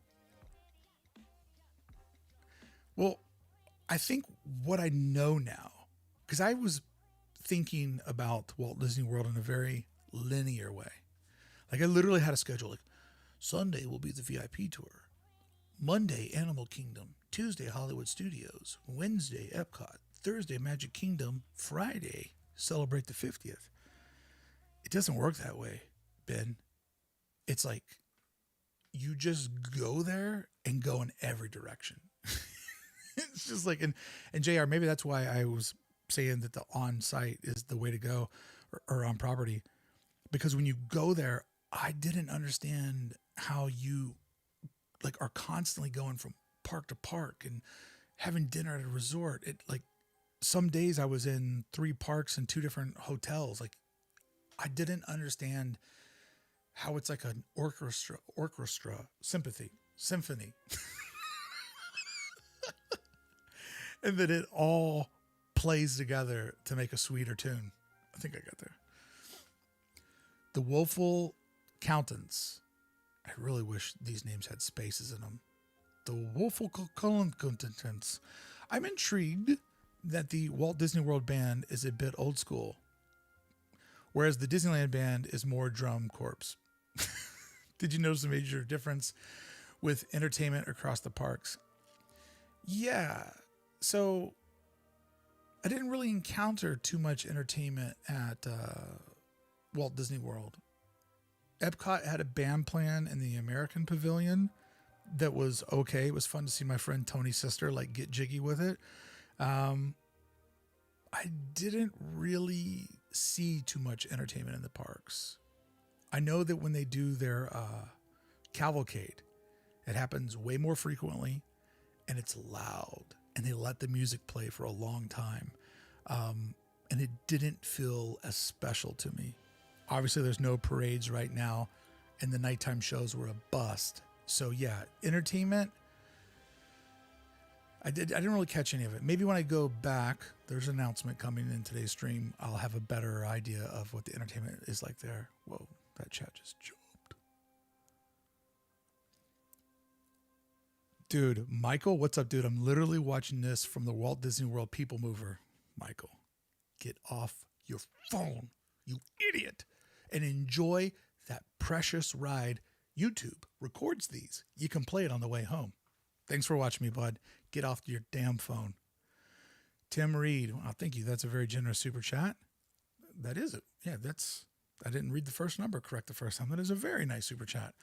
well, I think what I know now, because I was thinking about Walt Disney World in a very linear way. Like I literally had a schedule, like Sunday will be the VIP tour. Monday, Animal Kingdom. Tuesday, Hollywood Studios. Wednesday, Epcot. Thursday, Magic Kingdom. Friday, celebrate the 50th. It doesn't work that way, Ben. It's like you just go there and go in every direction. It's just like, and JR, maybe that's why I was saying that the on-site is the way to go, or on property. Because when you go there, I didn't understand how you are constantly going from park to park and having dinner at a resort. It some days I was in 3 parks and 2 different hotels. Like I didn't understand how it's like an orchestra symphony. And that it all plays together to make a sweeter tune. I think I got there. The Woeful Accountants. I really wish these names had spaces in them. The Woeful Accountants. I'm intrigued that the Walt Disney World band is a bit old school, whereas the Disneyland band is more drum corps. Did you notice a major difference with entertainment across the parks? Yeah. So I didn't really encounter too much entertainment at Walt Disney World. Epcot had a band plan in the American Pavilion that was okay. It was fun to see my friend Tony's sister like get jiggy with it. I didn't really see too much entertainment in the parks. I know that when they do their cavalcade, it happens way more frequently and it's loud and they let the music play for a long time. And it didn't feel as special to me. Obviously, there's no parades right now and the nighttime shows were a bust. So yeah, entertainment, I didn't really catch any of it. Maybe when I go back, there's an announcement coming in today's stream. I'll have a better idea of what the entertainment is like there. Whoa, that chat just jumped. Dude, Michael, what's up, dude? I'm literally watching this from the Walt Disney World People Mover. Michael, get off your phone, you idiot, and enjoy that precious ride. YouTube records these. You can play it on the way home. Thanks for watching me, bud. Get off your damn phone. Tim Reed, well, thank you. That's a very generous super chat. That is it. Yeah, I didn't read the first number correct the first time. That is a very nice super chat.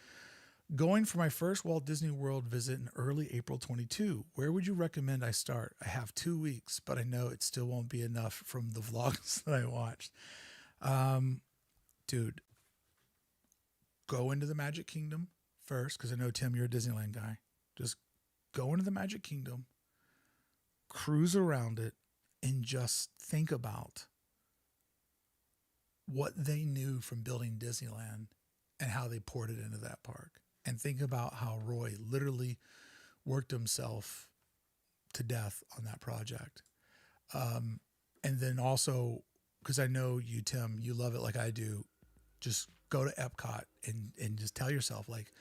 Going for my first Walt Disney World visit in early April 22. Where would you recommend I start? I have 2 weeks, but I know it still won't be enough from the vlogs that I watched. Dude, go into the Magic Kingdom first, because I know, Tim, you're a Disneyland guy. Just go into the Magic Kingdom, cruise around it, and just think about what they knew from building Disneyland and how they poured it into that park. And think about how Roy literally worked himself to death on that project. And then also, because I know you, Tim, you love it like I do, just go to Epcot and just tell yourself, like,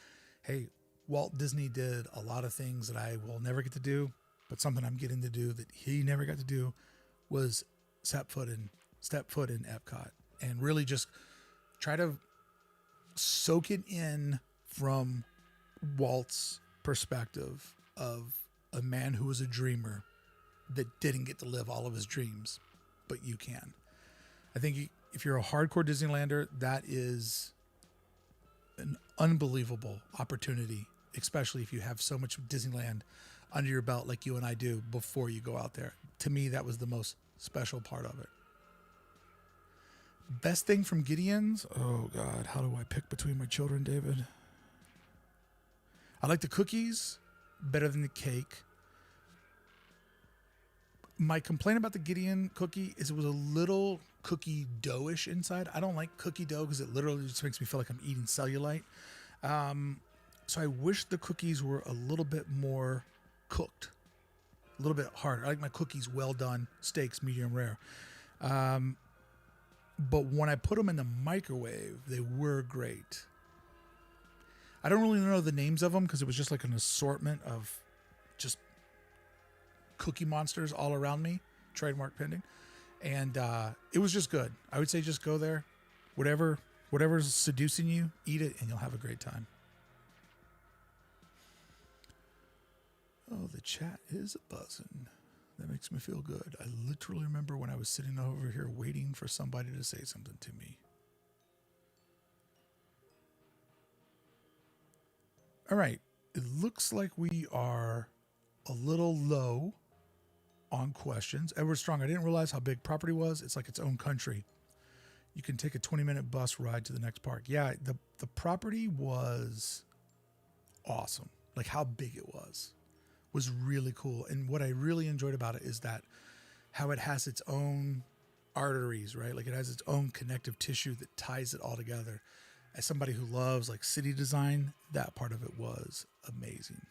hey, Walt Disney did a lot of things that I will never get to do, but something I'm getting to do that he never got to do was step foot in Epcot, and really just try to soak it in from Walt's perspective of a man who was a dreamer that didn't get to live all of his dreams, but you can. I think if you're a hardcore Disneylander, that is an unbelievable opportunity, especially if you have so much Disneyland under your belt like you and I do before you go out there. To me, that was the most special part of it. Best thing from Gideon's? Oh, God, how do I pick between my children, David? I like the cookies better than the cake. My complaint about the Gideon cookie is it was a little cookie dough-ish inside. I don't like cookie dough because it literally just makes me feel like I'm eating cellulite. So I wish the cookies were a little bit more cooked, a little bit harder. I like my cookies well done, steaks, medium rare. But when I put them in the microwave, they were great. I don't really know the names of them because it was just like an assortment of just cookie monsters all around me, trademark pending. And it was just good. I would say just go there. Whatever's seducing you, eat it and you'll have a great time. Oh, the chat is buzzing. That makes me feel good. I literally remember when I was sitting over here waiting for somebody to say something to me. All right. It looks like we are a little low on questions. Edward Strong, I didn't realize how big property was. It's like its own country. You can take a 20-minute bus ride to the next park. Yeah, the property was awesome. Like how big it was really cool. And what I really enjoyed about it is that how it has its own arteries, right? Like it has its own connective tissue that ties it all together. As somebody who loves like city design, that part of it was amazing.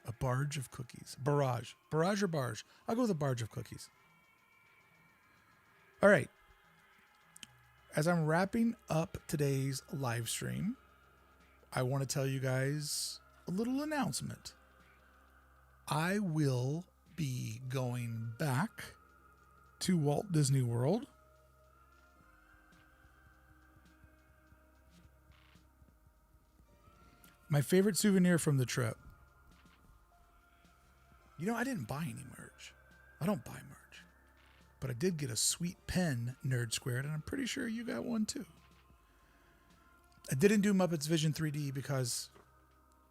A barge of cookies. Barrage or barge? I'll go with a barge of cookies. All right. As I'm wrapping up today's live stream, I want to tell you guys a little announcement. I will be going back to Walt Disney World. My favorite souvenir from the trip. You know, I didn't buy any merch. I don't buy merch. But I did get a sweet pen, Nerd Squared, and I'm pretty sure you got one too. I didn't do Muppets Vision 3D because,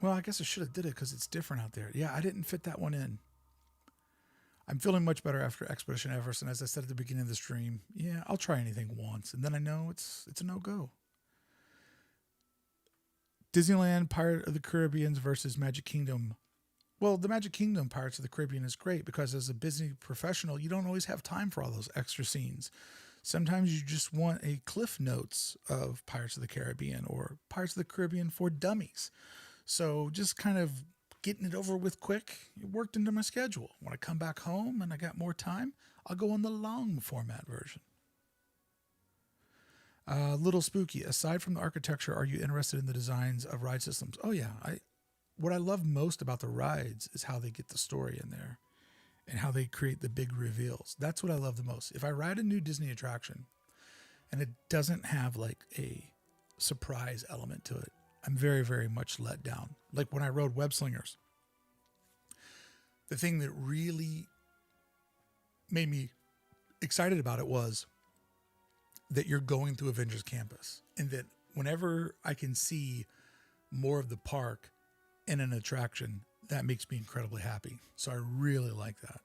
well, I guess I should have did it because it's different out there. Yeah, I didn't fit that one in. I'm feeling much better after Expedition Everest, and as I said at the beginning of the stream, yeah, I'll try anything once, and then I know it's a no-go. Disneyland Pirate of the Caribbean versus Magic Kingdom. Well, the Magic Kingdom Pirates of the Caribbean is great because as a Disney professional, you don't always have time for all those extra scenes. Sometimes you just want a Cliff Notes of Pirates of the Caribbean or Pirates of the Caribbean for Dummies. So just kind of getting it over with quick, it worked into my schedule. When I come back home and I got more time, I'll go on the long format version. Little Spooky, aside from the architecture, are you interested in the designs of ride systems? Oh yeah, what I love most about the rides is how they get the story in there and how they create the big reveals. That's what I love the most. If I ride a new Disney attraction and it doesn't have like a surprise element to it, I'm very, very much let down. Like when I rode Web Slingers, the thing that really made me excited about it was that you're going through Avengers Campus, and that whenever I can see more of the park in an attraction, that makes me incredibly happy. So I really like that.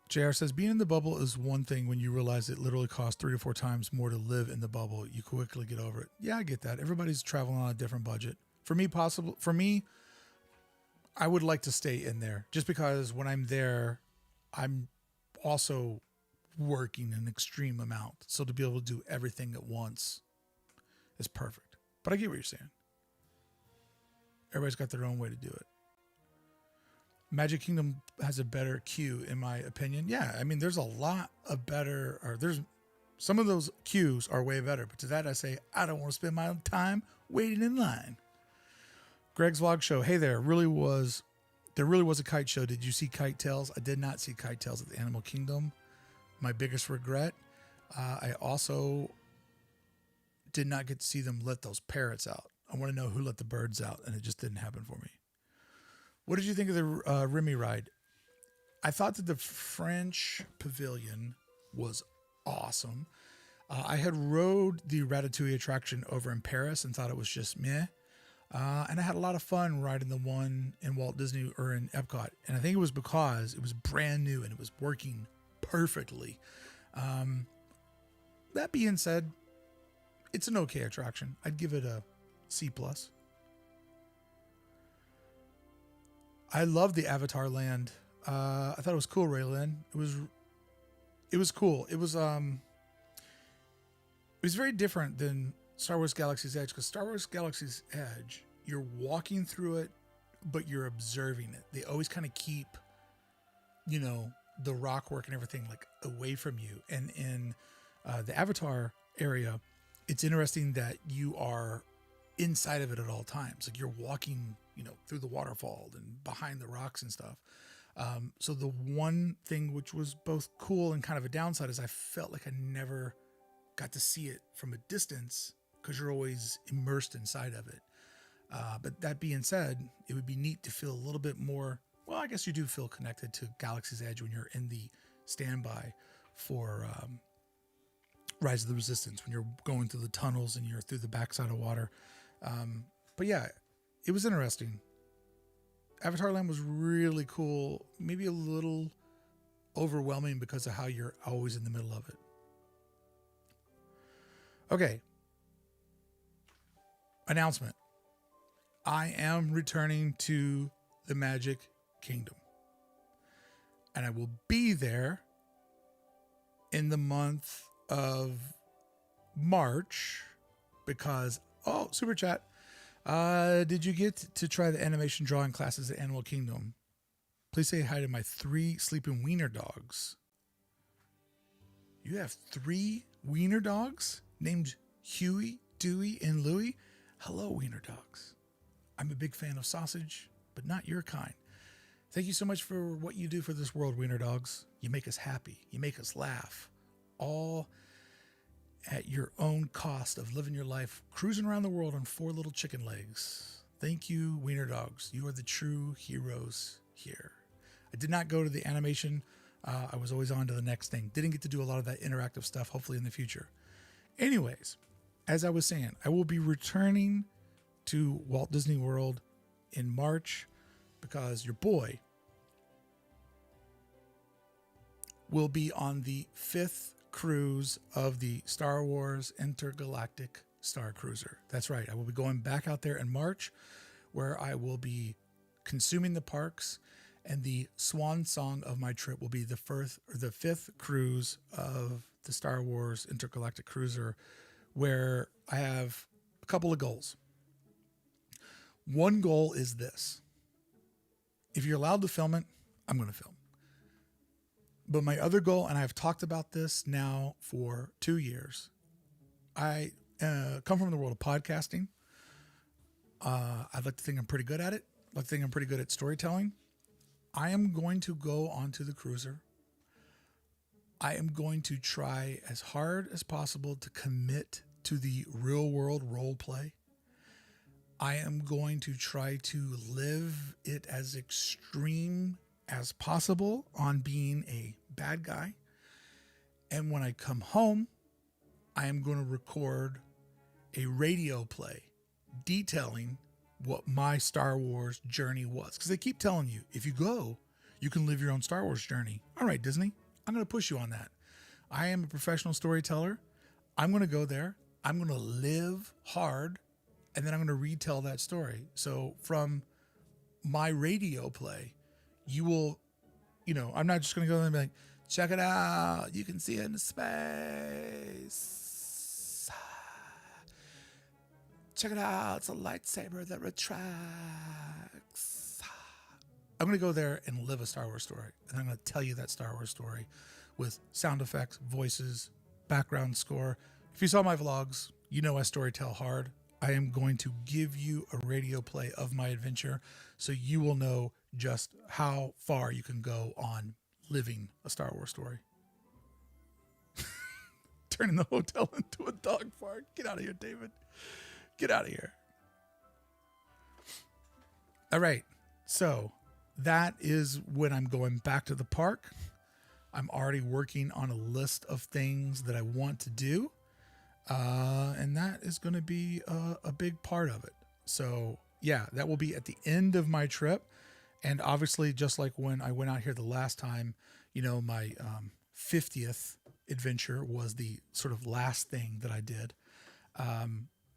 JR says, being in the bubble is one thing. When you realize it literally costs 3 to 4 times more to live in the bubble, you quickly get over it. Yeah, I get that. Everybody's traveling on a different budget. For me, I would like to stay in there just because when I'm there, I'm also working an extreme amount. So to be able to do everything at once is perfect. But I get what you're saying. Everybody's got their own way to do it. Magic Kingdom has a better queue, in my opinion. Yeah, I mean, there's a lot of better, or there's some of those queues are way better. But to that, I say, I don't want to spend my time waiting in line. Greg's Vlog Show. Hey there, there really was a kite show. Did you see Kite Tails? I did not see Kite Tails at the Animal Kingdom. My biggest regret. I also did not get to see them let those parrots out. I want to know who let the birds out, and it just didn't happen for me. What did you think of the Remy ride? I thought that the French Pavilion was awesome. I had rode the Ratatouille attraction over in Paris and thought it was just meh. And I had a lot of fun riding the one in Walt Disney or in Epcot. And I think it was because it was brand new and it was working perfectly. That being said, it's an okay attraction. I'd give it a C+. I love the Avatar land. I thought it was cool, Raylan. It was cool. It was very different than Star Wars Galaxy's Edge, because Star Wars Galaxy's Edge, you're walking through it, but you're observing it. They always kind of keep, the rock work and everything like away from you. And in the Avatar area, it's interesting that you are inside of it at all times. Like you're walking, through the waterfall and behind the rocks and stuff. So the one thing which was both cool and kind of a downside is I felt like I never got to see it from a distance because you're always immersed inside of it. But that being said, it would be neat to feel a little bit more. Well, I guess you do feel connected to Galaxy's Edge when you're in the standby for Rise of the Resistance, when you're going through the tunnels and you're through the backside of water. But yeah, it was interesting. Avatar Land was really cool, maybe a little overwhelming because of how you're always in the middle of it. Okay. Announcement. I am returning to the Magic Kingdom. And I will be there in the month of March because, super chat. Did you get to try the animation drawing classes at Animal Kingdom? Please say hi to my 3 sleeping wiener dogs. You have 3 wiener dogs named Huey, Dewey, and Louie? Hello, wiener dogs. I'm a big fan of sausage, but not your kind. Thank you so much for what you do for this world, Wiener Dogs. You make us happy. You make us laugh. All at your own cost of living your life, cruising around the world on 4 little chicken legs. Thank you, Wiener Dogs. You are the true heroes here. I did not go to the animation. I was always on to the next thing. Didn't get to do a lot of that interactive stuff, hopefully in the future. Anyways, as I was saying, I will be returning to Walt Disney World in March because your boy will be on the 5th cruise of the Star Wars Intergalactic Star Cruiser. That's right. I will be going back out there in March, where I will be consuming the parks, and the swan song of my trip will be the 5th cruise of the Star Wars Intergalactic Cruiser, where I have a couple of goals. One goal is this. If you're allowed to film it, I'm going to film. But my other goal, and I've talked about this now for 2 years, I come from the world of podcasting. I'd like to think I'm pretty good at it. I'd like to think I'm pretty good at storytelling. I am going to go onto the cruiser. I am going to try as hard as possible to commit to the real world role play. I am going to try to live it as extreme as possible on being a bad guy. And when I come home, I am going to record a radio play detailing what my Star Wars journey was. Because they keep telling you, if you go, you can live your own Star Wars journey. All right, Disney, I'm going to push you on that. I am a professional storyteller. I'm going to go there. I'm going to live hard, and then I'm going to retell that story. So from my radio play, you will, I'm not just going to go there and be like, check it out. You can see it in space. Check it out. It's a lightsaber that retracts. I'm going to go there and live a Star Wars story. And I'm going to tell you that Star Wars story with sound effects, voices, background score. If you saw my vlogs, you know I storytell hard. I am going to give you a radio play of my adventure so you will know just how far you can go on living a Star Wars story. Turning the hotel into a dog park. Get out of here, David. Get out of here. All right. So that is when I'm going back to the park. I'm already working on a list of things that I want to do. And that is going to be a big part of it. So yeah, that will be at the end of my trip. And obviously, just like when I went out here the last time, my 50th adventure was the sort of last thing that I did.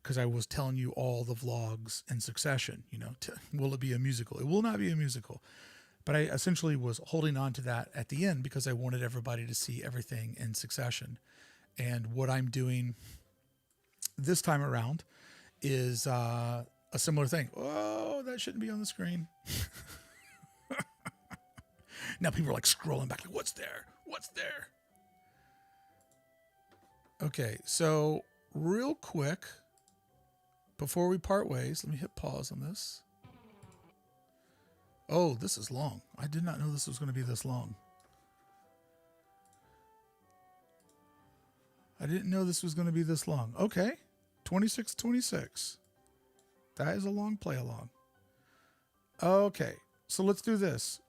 Because I was telling you all the vlogs in succession, will it be a musical? It will not be a musical. But I essentially was holding on to that at the end because I wanted everybody to see everything in succession. And what I'm doing this time around is a similar thing. Oh, that shouldn't be on the screen. Now people are like scrolling back, like, what's there? What's there? Okay, so real quick, before we part ways, let me hit pause on this. Oh, this is long. I did not know this was going to be this long. I didn't know this was going to be this long. Okay, 26:26. That is a long play along. Okay, so let's do this.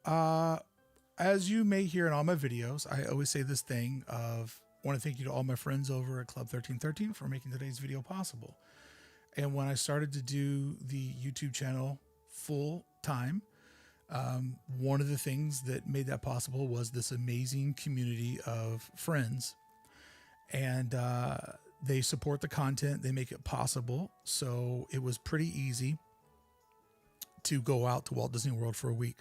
As you may hear in all my videos, I always say this thing of, I want to thank you to all my friends over at Club 1313 for making today's video possible. And when I started to do the YouTube channel full time, one of the things that made that possible was this amazing community of friends. And they support the content. They make it possible. So it was pretty easy to go out to Walt Disney World for a week.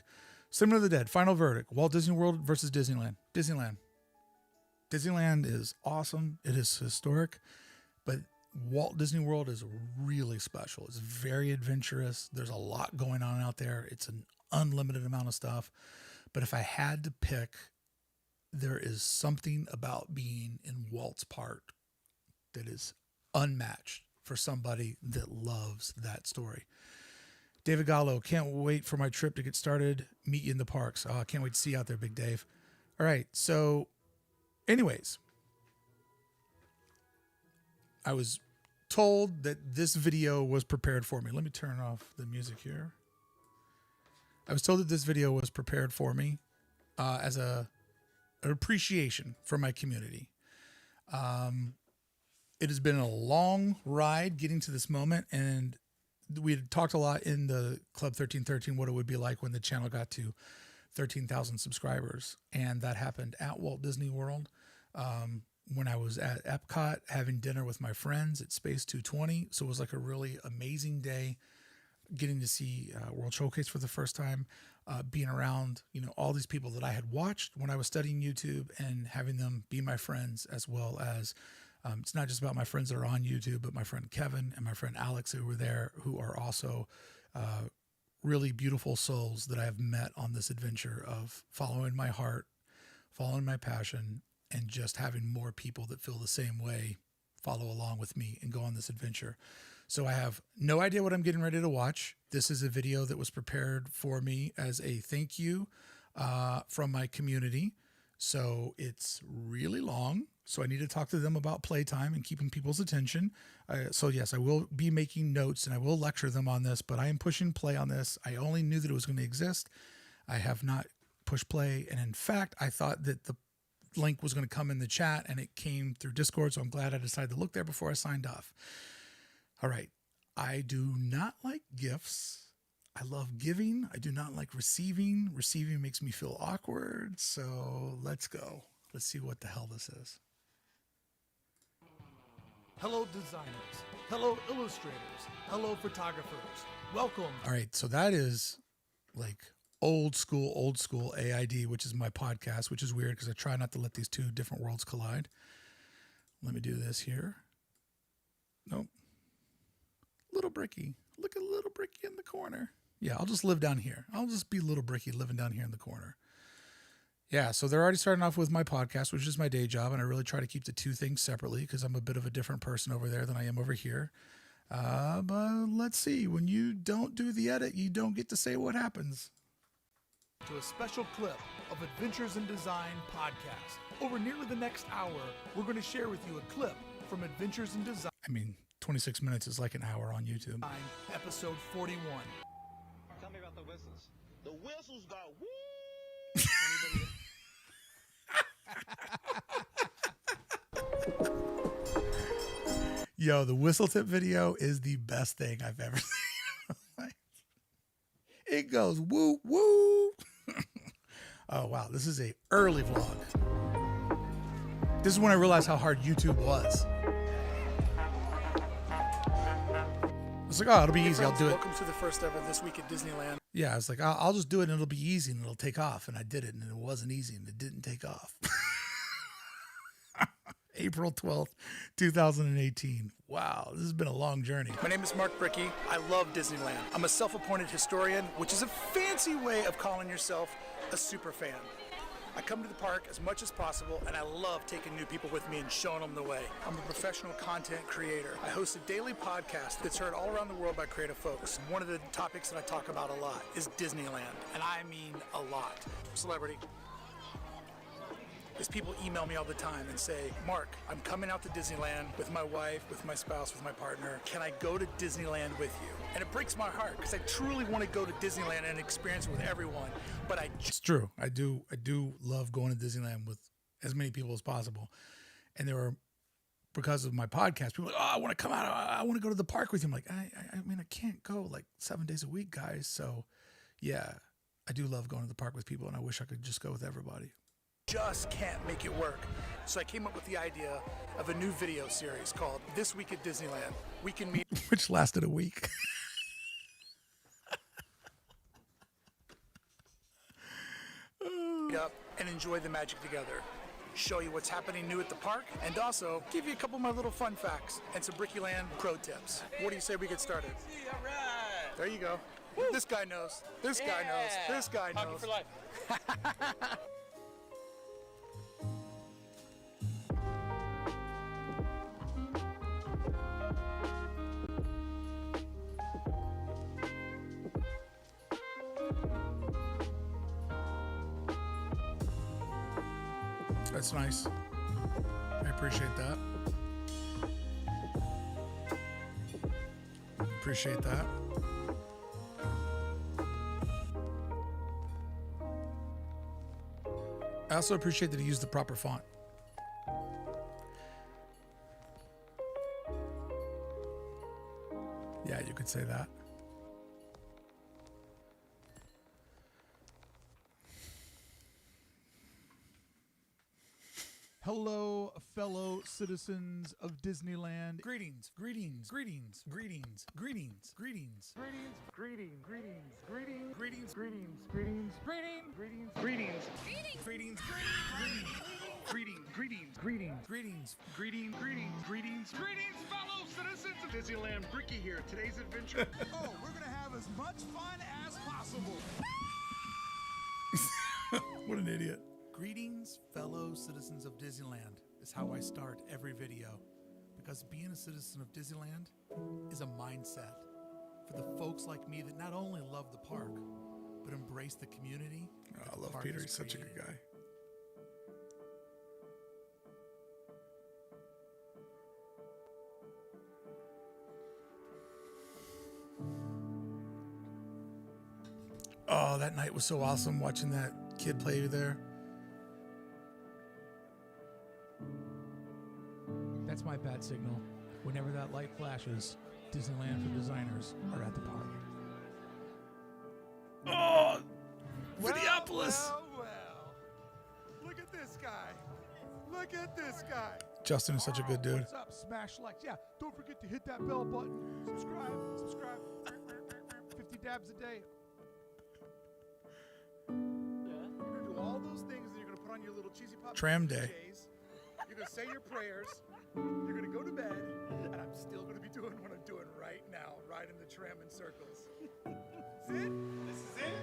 Similar to the Dead, final verdict, Walt Disney World versus Disneyland. Disneyland is awesome. It is historic, but Walt Disney World is really special. It's very adventurous. There's a lot going on out there. It's an unlimited amount of stuff. But if I had to pick, there is something about being in Walt's park that is unmatched for somebody that loves that story. David Gallo, can't wait for my trip to get started. Meet you in the parks. I can't wait to see you out there, Big Dave. All right. So anyways, I was told that this video was prepared for me. Let me turn off the music here. I was told that this video was prepared for me as an appreciation for my community. It has been a long ride getting to this moment, and we had talked a lot in the Club 1313 what it would be like when the channel got to 13,000 subscribers, and that happened at Walt Disney World. When I was at Epcot having dinner with my friends at Space 220, so it was like a really amazing day, getting to see World Showcase for the first time, being around all these people that I had watched when I was studying YouTube, and having them be my friends, as well as it's not just about my friends that are on YouTube, but my friend Kevin and my friend Alex who were there, who are also really beautiful souls that I have met on this adventure of following my heart, following my passion, and just having more people that feel the same way follow along with me and go on this adventure. So I have no idea what I'm getting ready to watch. This is a video that was prepared for me as a thank you from my community. So it's really long. So I need to talk to them about playtime and keeping people's attention. So yes, I will be making notes and I will lecture them on this, but I am pushing play on this. I only knew that it was going to exist. I have not pushed play. And in fact, I thought that the link was going to come in the chat, and it came through Discord. So I'm glad I decided to look there before I signed off. All right. I do not like gifts. I love giving. I do not like receiving. Receiving makes me feel awkward. So let's go. Let's see what the hell this is. Hello, designers. Hello, illustrators. Hello, photographers. Welcome. All right. So that is like old school AID, which is my podcast, which is weird because I try not to let these two different worlds collide. Let me do this here. Nope. Little Brickey. Look at little Brickey in the corner. Yeah, I'll just live down here. I'll just be little Brickey living down here in the corner. Yeah, so they're already starting off with my podcast, which is my day job, and I really try to keep the two things separately because I'm a bit of a different person over there than I am over here. But let's see. When you don't do the edit, you don't get to say what happens. To a special clip of Adventures in Design podcast. Over nearly the next hour, we're going to share with you a clip from Adventures in Design. I mean, 26 minutes is like an hour on YouTube. Episode 41. Tell me about the whistles. The whistles got woo. Yo, the whistle tip video is the best thing I've ever seen. It goes woo woo. Oh wow, this is a early vlog. This is when I realized how hard YouTube was. I was like, oh, it'll be easy. I'll do it. Welcome to the first ever This Week at Disneyland. Yeah, I was like, I'll just do it and it'll be easy and it'll take off. And I did it and it wasn't easy and it didn't take off. April 12th, 2018. Wow, this has been a long journey. My name is Mark Brickey. I love Disneyland. I'm a self-appointed historian, which is a fancy way of calling yourself a super fan. I come to the park as much as possible, and I love taking new people with me and showing them the way. I'm a professional content creator. I host a daily podcast that's heard all around the world by creative folks. One of the topics that I talk about a lot is Disneyland, and I mean a lot. Celebrity. Is people email me all the time and say, Mark, I'm coming out to Disneyland with my wife, with my spouse, with my partner. Can I go to Disneyland with you? And it breaks my heart because I truly want to go to Disneyland and experience it with everyone. But it's true. I do love going to Disneyland with as many people as possible. And there were, because of my podcast, people were like, oh, I want to come out. I want to go to the park with you. I'm like, I mean, I can't go like 7 days a week, guys. So yeah, I do love going to the park with people, and I wish I could just go with everybody. Just can't make it work. So I came up with the idea of a new video series called This Week at Disneyland. We can meet, which lasted a week. up and enjoy the magic together. Show you what's happening new at the park, and also give you a couple of my little fun facts and some Brickeyland pro tips. What do you say we get started? All right. There you go. Woo. This guy knows. This guy knows. This guy knows. Hockey for life. That's nice. I appreciate that. Appreciate that. I also appreciate that he used the proper font. Yeah, you could say that. Hello, fellow citizens of Disneyland. Greetings, greetings, greetings, greetings, greetings, greetings. Greetings, greetings, greetings, Greetings, greetings, greetings, greetings, greetings, greetings, greetings, greetings, greetings, greetings, greetings, greetings. greetings, greetings, greetings, fellow citizens of Disneyland. Brickey here. Today's adventure. Oh, we're gonna have as much fun as possible. What an idiot. Greetings, fellow citizens of Disneyland, is how I start every video. Because being a citizen of Disneyland is a mindset for the folks like me that not only love the park, but embrace the community. I love Peter. He's such a good guy. Oh, that night was so awesome watching that kid play there. That's my bat signal. Whenever that light flashes, Disneyland For Designers are at the park. Oh, Minneapolis. Well. Look at this guy. Look at this guy. Justin is such a good dude. What's up? Smash likes. Yeah, don't forget to hit that bell button. Subscribe. 50 dabs a day. You're gonna do all those things, and you're gonna put on your little cheesy pop Tram day. PJs. You're gonna say your prayers. You're gonna go to bed, and I'm still gonna be doing what I'm doing right now, riding the tram in circles. This is it? This is it?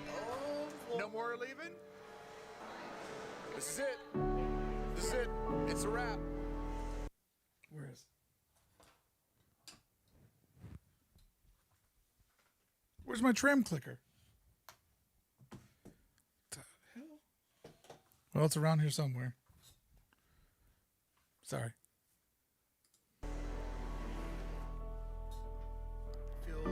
Oh, no more leaving? This is it. This is it. It's a wrap. Where is? Where's my tram clicker? The hell? Well, it's around here somewhere. Sorry. Feel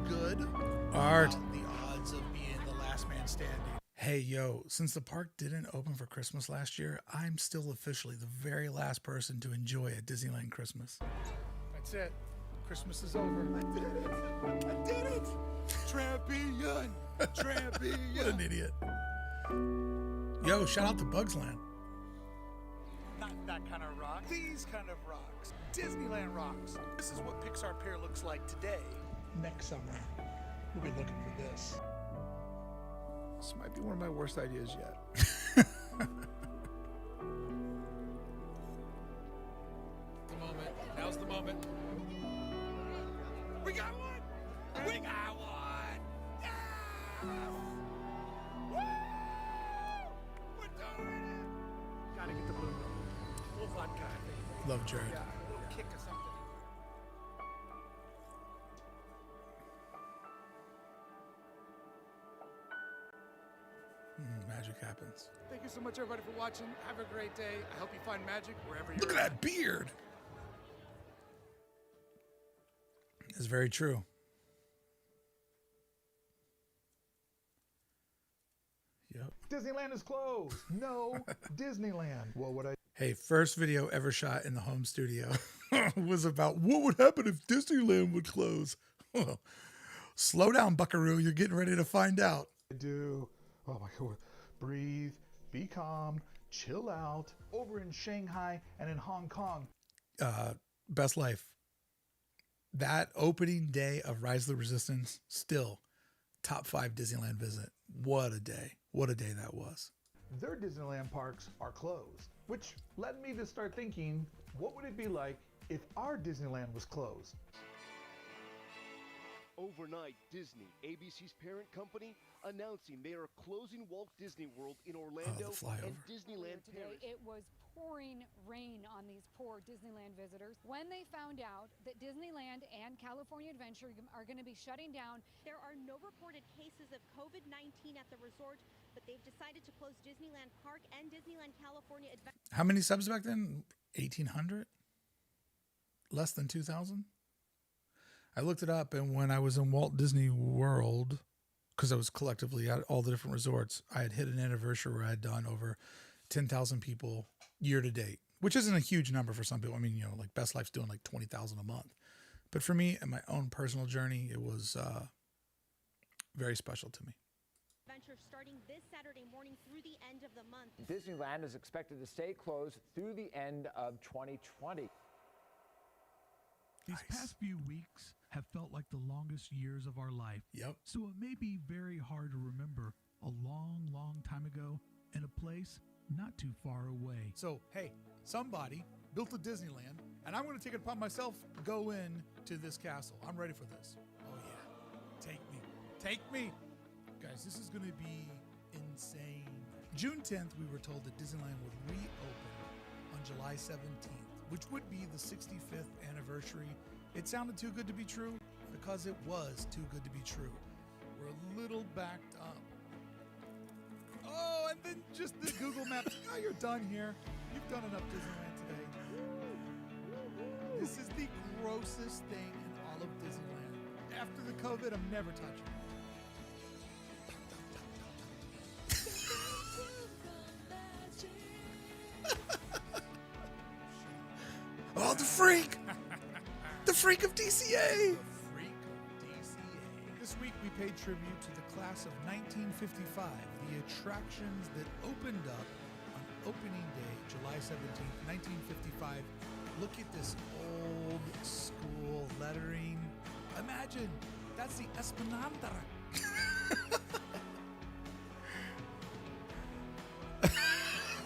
good Art. about the odds of being the last man standing. Hey, yo, since the park didn't open for Christmas last year, I'm still officially the very last person to enjoy a Disneyland Christmas. That's it. Christmas is over. I did it! Trampion! Trampion! What an idiot. Yo, shout out to Bugs Land. Not that kind of rock. These kind of rocks. Disneyland rocks. This is what Pixar Pier looks like today. Next summer, we'll be looking for this. This might be one of my worst ideas yet. The moment. Now's the moment. We got one! We got one! Yes! Woo! We're doing it! Gotta get the blue milk. Full vodka, I think. Love Jerrod. Yeah, a little kick or something. Magic happens. Thank you so much, everybody, for watching. Have a great day. I hope you find magic wherever you're Look at that beard. It's very true. Yep. Disneyland is closed. No Disneyland. Well, what I Hey, first video ever shot in the home studio was about what would happen if Disneyland would close. Well, slow down, Buckaroo. You're getting ready to find out. do, oh my God, breathe, be calm, chill out. Over in Shanghai and in Hong Kong, Best life. That opening day of Rise of the Resistance, still top 5 Disneyland visit. What a day. What a day that was. their Disneyland parks are closed, which led me to start thinking, what would it be like if our Disneyland was closed? Overnight, Disney, ABC's parent company, announcing they are closing Walt Disney World in Orlando flyover. and Disneyland Today Paris. it was pouring rain on these poor Disneyland visitors when they found out that Disneyland and California Adventure are going to be shutting down. There are no reported cases of COVID-19 at the resort, but they've decided to close Disneyland Park and Disneyland California Adventure. How many subs back then? 1,800? Less than 2,000? I looked it up, and when I was in Walt Disney World, because I was collectively at all the different resorts, I had hit an anniversary where I had done over 10,000 people year to date, which isn't a huge number for some people. I mean, you know, like Best Life's doing like 20,000 a month. But for me, and my own personal journey, it was very special to me. Adventure starting this Saturday morning through the end of the month. Disneyland is expected to stay closed through the end of 2020. These past few weeks have felt like the longest years of our life. Yep. So it may be very hard to remember a long, long time ago in a place not too far away. So, hey, somebody built a Disneyland, and I'm going to take it upon myself to go in to this castle. I'm ready for this. Oh, yeah. Take me. Take me. Guys, this is going to be insane. June 10th, we were told that Disneyland would reopen on July 17th, which would be the 65th anniversary. It sounded too good to be true because it was too good to be true. We're a little backed up. Oh, and then just the Google Maps. Oh, you're done here. You've done enough Disneyland today. This is the grossest thing in all of Disneyland. After the COVID, I'm never touching it. Oh, the freak! The freak of DCA! Freak of DCA. This week we paid tribute to the class of 1955, the attractions that opened up on opening day, July 17th, 1955. Look at this old school lettering. Imagine, that's the Esplanade.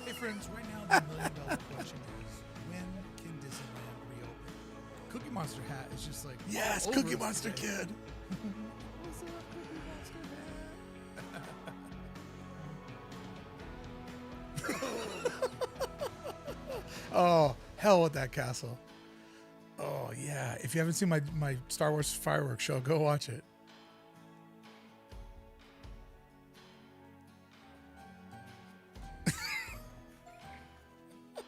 Hey friends, right now the $1 million question is, when can Disneyland reopen? Cookie Monster hat is just like, Yes, all over Cookie us Monster today. Kid. What's up, Cookie Monster Oh, hell with that castle. Oh, yeah. If you haven't seen my Star Wars fireworks show, go watch it.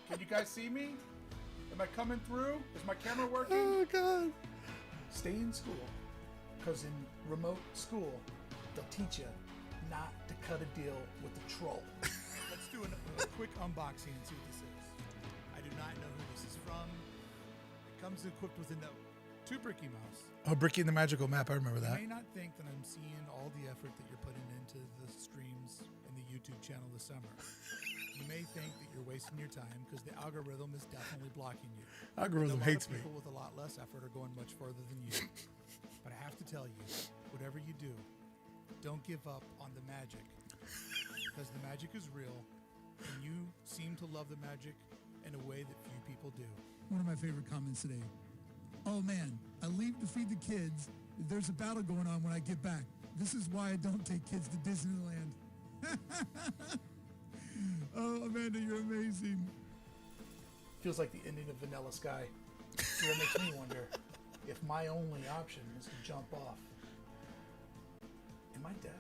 Can you guys see me? Am I coming through? Is my camera working? Oh, God. Stay in school, because in remote school, they'll teach you not to cut a deal with the troll. Let's do a quick unboxing and see what this is. I do not know who this is from. It comes equipped with a note. To Brickey Mouse. Oh, Brickey and the Magical Map. I remember that. You may not think that I'm seeing all the effort that you're putting into the streams in the YouTube channel this summer. You may think that you're wasting your time because the algorithm is definitely blocking you. Algorithm And a lot hates of me. people with a lot less effort are going much further than you. But I have to tell you, whatever you do, don't give up on the magic. Because the magic is real, and you seem to love the magic in a way that few people do. One of my favorite comments today. Oh man, I leave to feed the kids. There's a battle going on when I get back. This is why I don't take kids to Disneyland. Oh, Amanda, you're amazing. Feels like the ending of Vanilla Sky. So it makes me wonder if my only option is to jump off. Am I dead?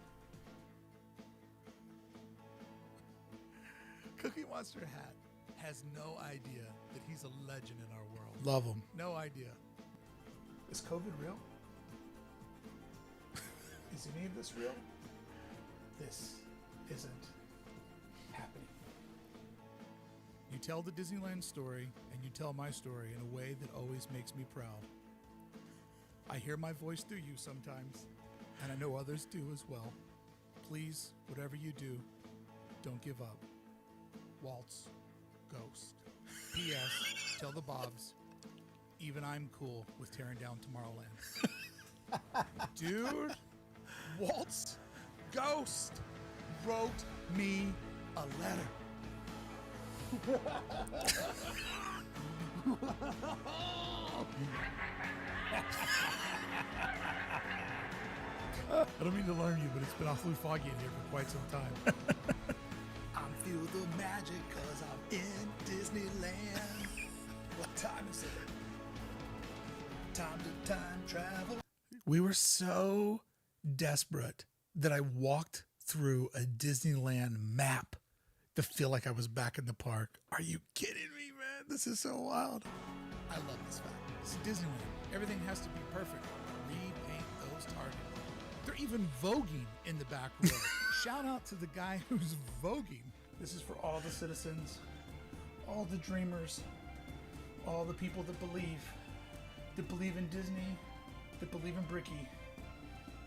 Cookie Monster Hat has no idea that he's a legend in our world. Love them. No idea. Is COVID real? Is any of this real? This isn't happening. You tell the Disneyland story, and you tell my story in a way that always makes me proud. I hear my voice through you sometimes, and I know others do as well. Please, whatever you do, don't give up. Walt's Ghost. P.S. Tell the Bobs, even I'm cool with tearing down Tomorrowland. Dude, Walt's Ghost wrote me a letter. I don't mean to alarm you, but it's been awfully foggy in here for quite some time. I'm feel the magic. magic cause I'm in Disneyland. What time is it? Time to time travel. We were so desperate that I walked through a Disneyland map to feel like I was back in the park. Are you kidding me, man? This is so wild. I love this fact. It's Disneyland. Everything has to be perfect. Repaint those targets. They're even voguing in the back row. Shout out to the guy who's voguing. This is for all the citizens, all the dreamers, all the people that believe in Disney, that believe in Brickey.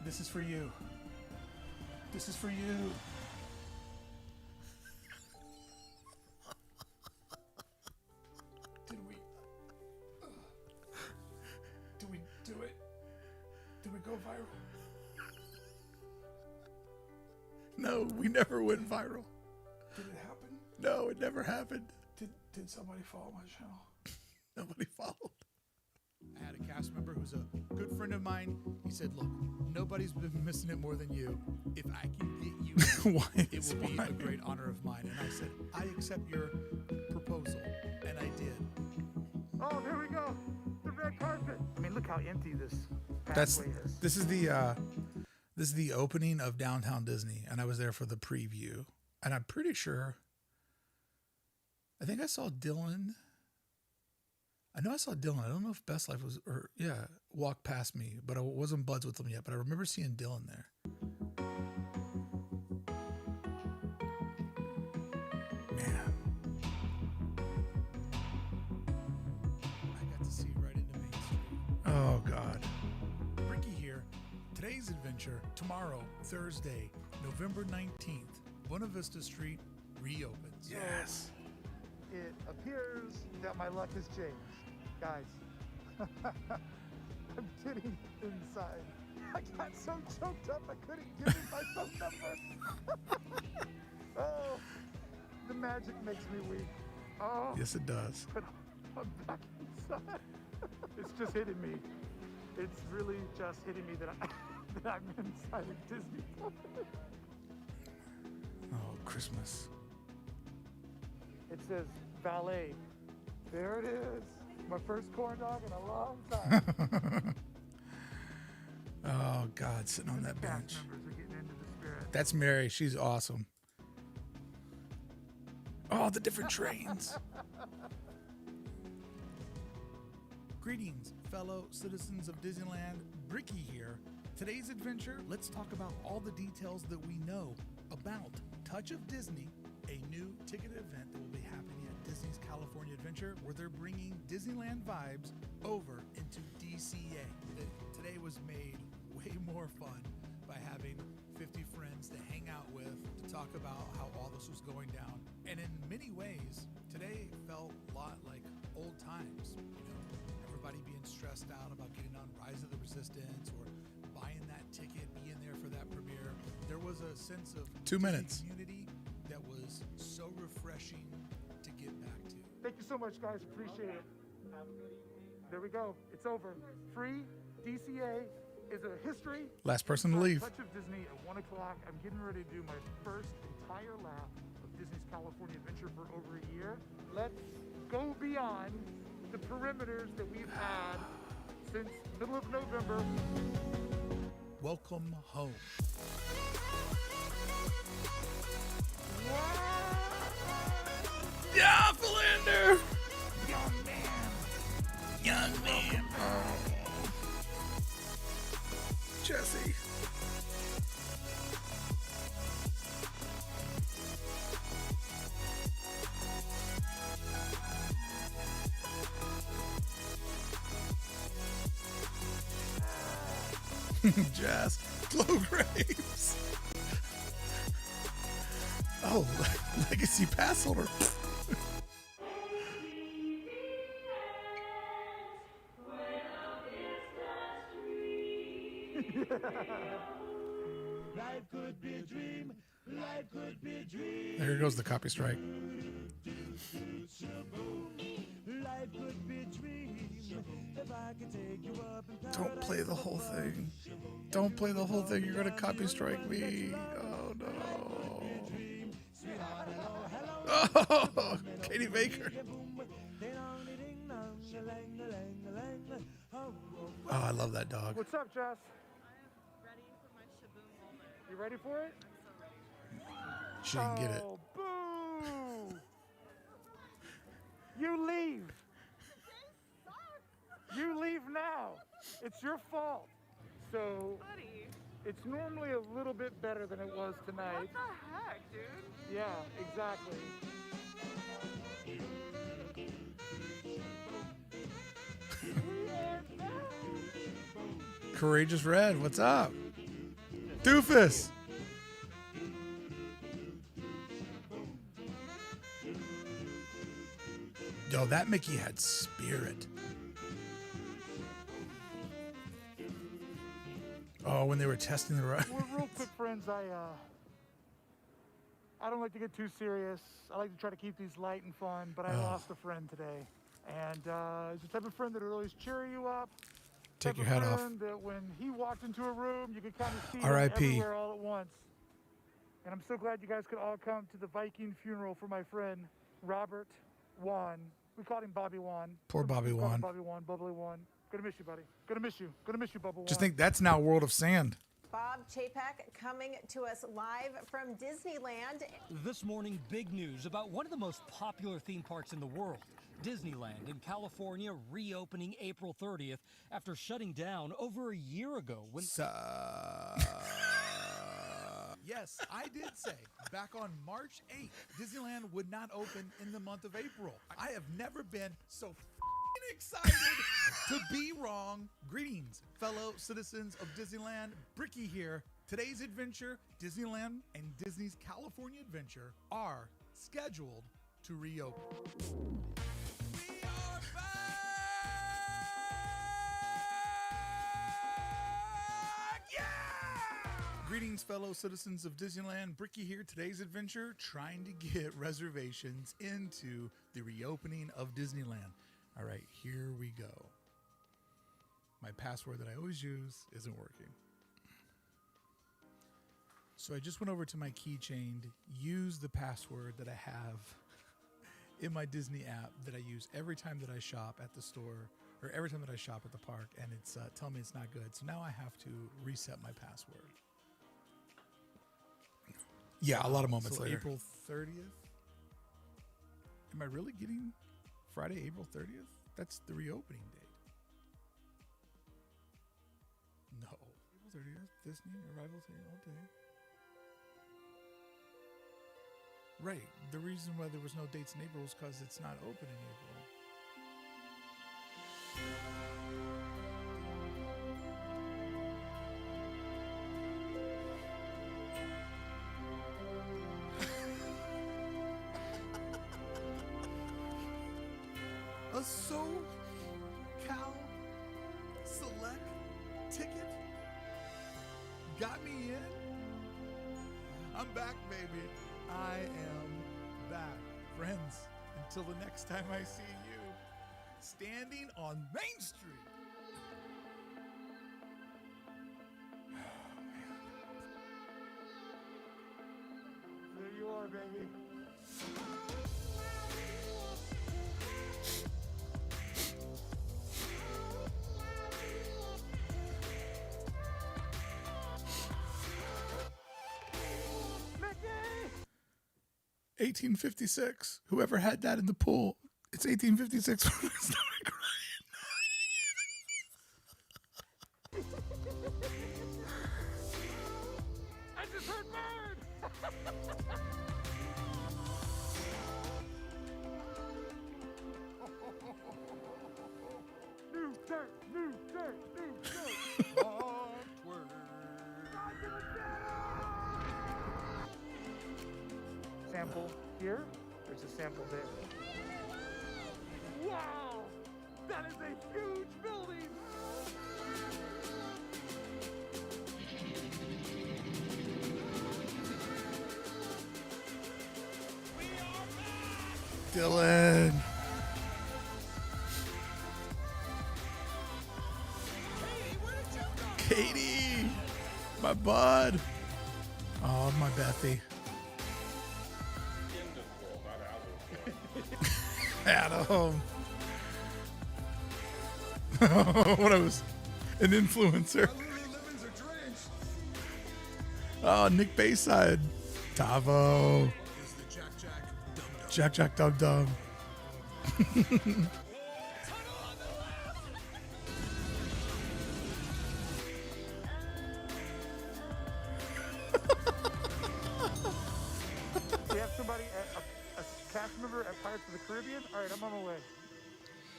This is for you. This is for you. Did we do it? Did we go viral? No, we never went viral. Did it happen? No, it never happened. Did somebody follow my channel? Nobody followed. I had a cast member who's a good friend of mine. He said, look, nobody's been missing it more than you. If I can get you, it will be a great honor of mine. And I said, I accept your proposal. And I did. Oh, there we go. The red carpet. I mean, look how empty this pathway is. This is the opening of Downtown Disney, and I was there for the preview. And I'm pretty sure, I think I saw Dylan. I know I saw Dylan. I don't know if Best Life was, walked past me, but I wasn't buds with him yet. But I remember seeing Dylan there. Man. I got to see right into Main Street. Oh, God. Brickey here. Today's adventure, tomorrow, Thursday, November 19th, Buena Vista Street reopens. Yes. It appears that my luck has changed. Guys, I'm getting inside. I got so choked up I couldn't give you my phone number. Oh, the magic makes me weak. Oh. Yes, it does. But I'm back inside. It's just hitting me. It's really just hitting me that I'm inside of Disney. Oh, Christmas. It says valet. There it is. My first corn dog in a long time. Oh, God, sitting on that bench. Members are getting into the spirit. That's Mary. She's awesome. Oh, the different trains. Greetings, fellow citizens of Disneyland. Brickey here. Today's adventure, let's talk about all the details that we know about Touch of Disney, a new ticketed event that will be happening at Disney's California Adventure, where they're bringing Disneyland vibes over into DCA. Today was made way more fun by having 50 friends to hang out with, to talk about how all this was going down. And in many ways, today felt a lot like old times. You know, everybody being stressed out about getting on Rise of the Resistance or buying that ticket, being there for that premiere. There was a sense of 2 minutes community that was so refreshing to get back to. Thank you so much, guys. Appreciate it. There we go. It's over. Free DCA is a history. Last person to leave. Touch of Disney at 1 o'clock. I'm getting ready to do my first entire lap of Disney's California Adventure for over a year. Let's go beyond the perimeters that we've had since middle of November. Welcome home. Yeah, Philander! Young man. Young man. Oh. Jesse. Jazz. Glow grapes. Oh, legacy pass holder. Life could be a dream. Life could be a dream. There goes the copy strike. Life could be a dream. If I could take you up and Don't play the whole thing. Don't play the whole thing. You're gonna copy strike me. Oh no. Oh, Katie Baker. Oh, I love that dog. What's up, Jess? You ready for it? She didn't get it. Oh, boo! You leave. You leave now. It's your fault. So, it's normally a little bit better than it was tonight. What the heck, dude? Yeah, exactly. Courageous Red, what's up? Doofus. Yo, that Mickey had spirit. Oh, when they were testing the ride. Well, real quick, friends, I don't like to get too serious. I like to try to keep these light and fun, but I lost a friend today. And he's the type of friend that will always cheer you up. Take your hat off. That when he walked into a room, you could kind of see him R.I.P. everywhere all at once. And I'm so glad you guys could all come to the Viking funeral for my friend, Robert Wan. We called him Bobby Wan. Poor Bobby We called him Wan. Bobby Wan, Bubbly Wan. Gonna miss you, buddy. Gonna miss you. Gonna miss you, Bubba Wan. Just think that's now World of Sand. Bob Chapek coming to us live from Disneyland. This morning, big news about one of the most popular theme parks in the world. Disneyland in California reopening April 30th after shutting down over a year ago when... Yes, I did say back on March 8th, Disneyland would not open in the month of April. I have never been so excited to be wrong. Greetings, fellow citizens of Disneyland. Brickey here. Today's adventure, Disneyland and Disney's California Adventure are scheduled to reopen. We are back! Yeah! Greetings, fellow citizens of Disneyland. Brickey here. Today's adventure, trying to get reservations into the reopening of Disneyland. All right, here we go. My password that I always use isn't working. So I just went over to my keychain, used the password that I have in my Disney app that I use every time that I shop at the store, or every time that I shop at the park, and it's telling me it's not good. So now I have to reset my password. Yeah, a lot of moments later. April 30th? Am I really getting Friday, April 30th? That's the reopening date. No. April 30th, Disney, arrival day, all day. Right. The reason why there was no dates in April is because it's not open in April. A SoCal Select ticket got me in. I'm back, baby. I am back. Friends, until the next time I see you, standing on Main Street. There you are, baby. Mickey! 1856. Whoever had that in the pool. It's 1856 when I started crying. I just heard bird! New dirt, new dirt, new dirt. Awkward. Sample here. There's a sample there. Wow! That is a huge building! Dylan. Katie, my bud. Oh, my Bethy. Adam. When I was an influencer. Oh, Nick Bayside. Tavo. Jack Dum Dum. Do you have somebody, a cast member at Pirates of the Caribbean? All right, I'm on my way.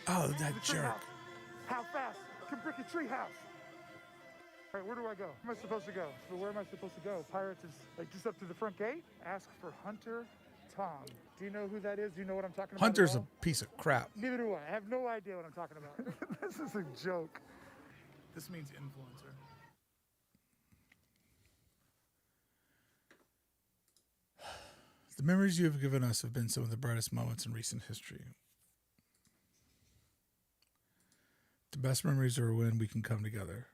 Oh, that The jerk. treehouse. How fast can Brickey treehouse? All right, where do I go? Where am I supposed to go? So where am I supposed to go? Pirates is like just up to the front gate. Ask for Hunter Tom. Do you know who that is? Do you know what I'm talking about? Hunter's at a all? piece of crap. Neither do I. I have no idea what I'm talking about. This is a joke. This means influencer. The memories you have given us have been some of the brightest moments in recent history. The best memories are when we can come together.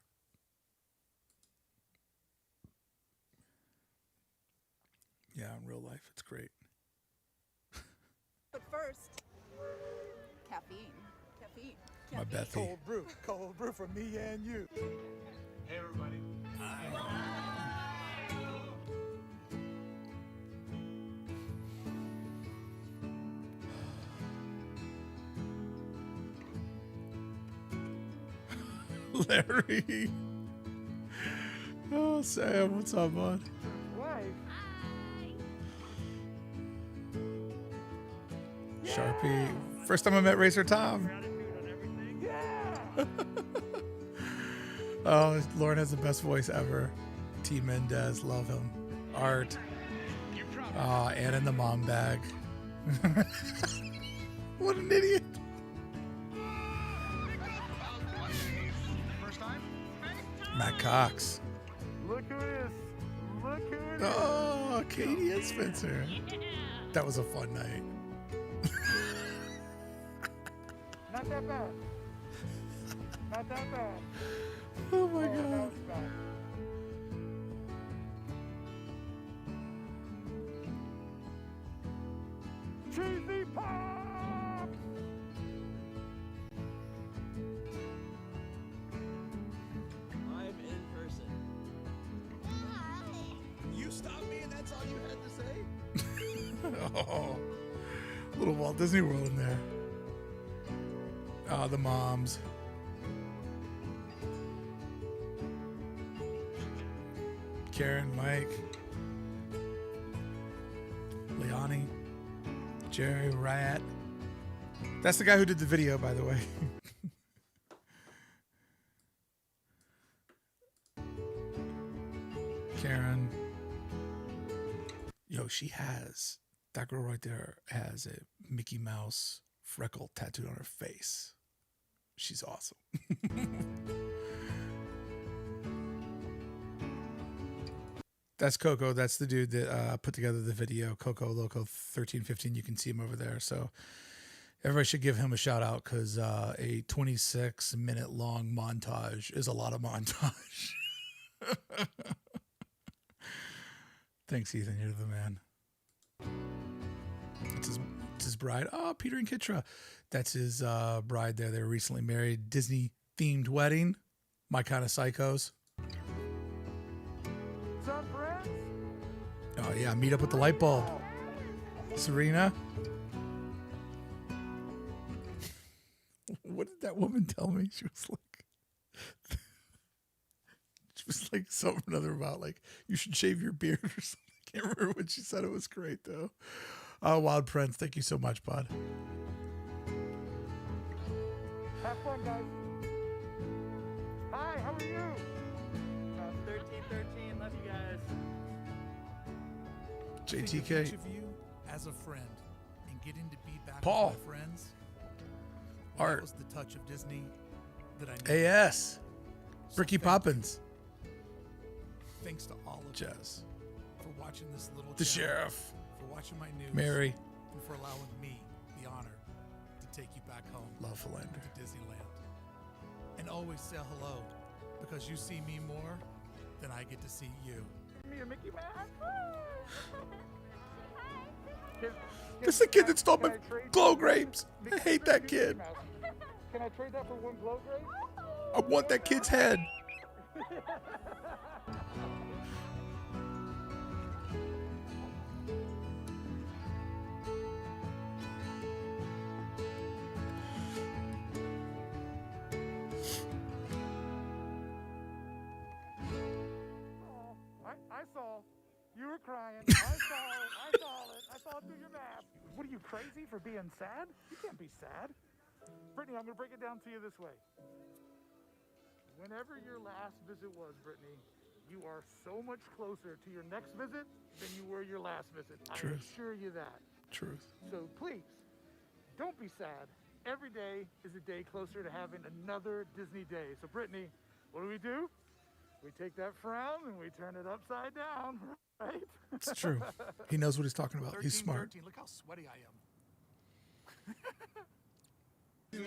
Yeah, in real life, it's great. But first, caffeine. Caffeine. My Bethy. Cold brew for me and you. Hey, everybody. Larry. Oh, Sam, what's up, bud? Sharpie. First time I met Racer Tom. Oh, Lauren has the best voice ever. T. Mendez, love him. Art. Ann in the mom bag. What an idiot. Matt Cox. Look who it is. Look who it is. Oh, Katie and Spencer. That was a fun night. Not that bad. Not that bad. Oh my that God. was bad. Cheesy pop! I'm in person. You stopped me and that's all you had to say? Oh, little Walt Disney World in there. Oh, the moms. Karen, Mike, Leonie, Jerry, Rat. That's the guy who did the video, by the way. Karen. Yo, she has, that girl right there has a Mickey Mouse freckle tattooed on her face. She's awesome. That's Coco. That's the dude that put together the video. Coco Loco 1315. You can see him over there. So everybody should give him a shout out because a 26-minute long montage is a lot of montage. Thanks, Ethan. You're the man. It's his bride. Oh, Peter and Kitra. That's his bride there. They were recently married. Disney-themed wedding. My kind of psychos. Some friends? Oh, yeah. Meet up with the light bulb. Serena. What did that woman tell me? She was like something or other about like you should shave your beard or something. I can't remember what she said. It was great though. Wild Prince, thank you so much, bud. Have fun, guys. Hi, how are you? 1313, love you guys. Think of JTK. each of you as a friend and getting to be back Paul. with my friends. Art. That was the touch of Disney that I knew. AS. Brickey Poppins. Thanks to all of you Jazz. for watching this little The channel, sheriff. for watching my news, Mary. and for allowing me the honor to take you back home Love Philander. to Disneyland. And always say hello because you see me more than I get to see you. Me and Mickey Mouse. This is the kid that stole my glow grapes. I hate that kid. Can I trade that for one glow grape? I want that kid's head. I saw. You were crying. I saw it. I saw it through your mask. What are you, crazy for being sad? You can't be sad. Brittany, I'm going to break it down to you this way. Whenever your last visit was, Brittany, you are so much closer to your next visit than you were your last visit. Truth. I assure you that. Truth. So please, don't be sad. Every day is a day closer to having another Disney day. So Brittany, what do? We take that frown and we turn it upside down, right? It's true. He knows what he's talking about. 13, He's smart. 13. Look how sweaty I am.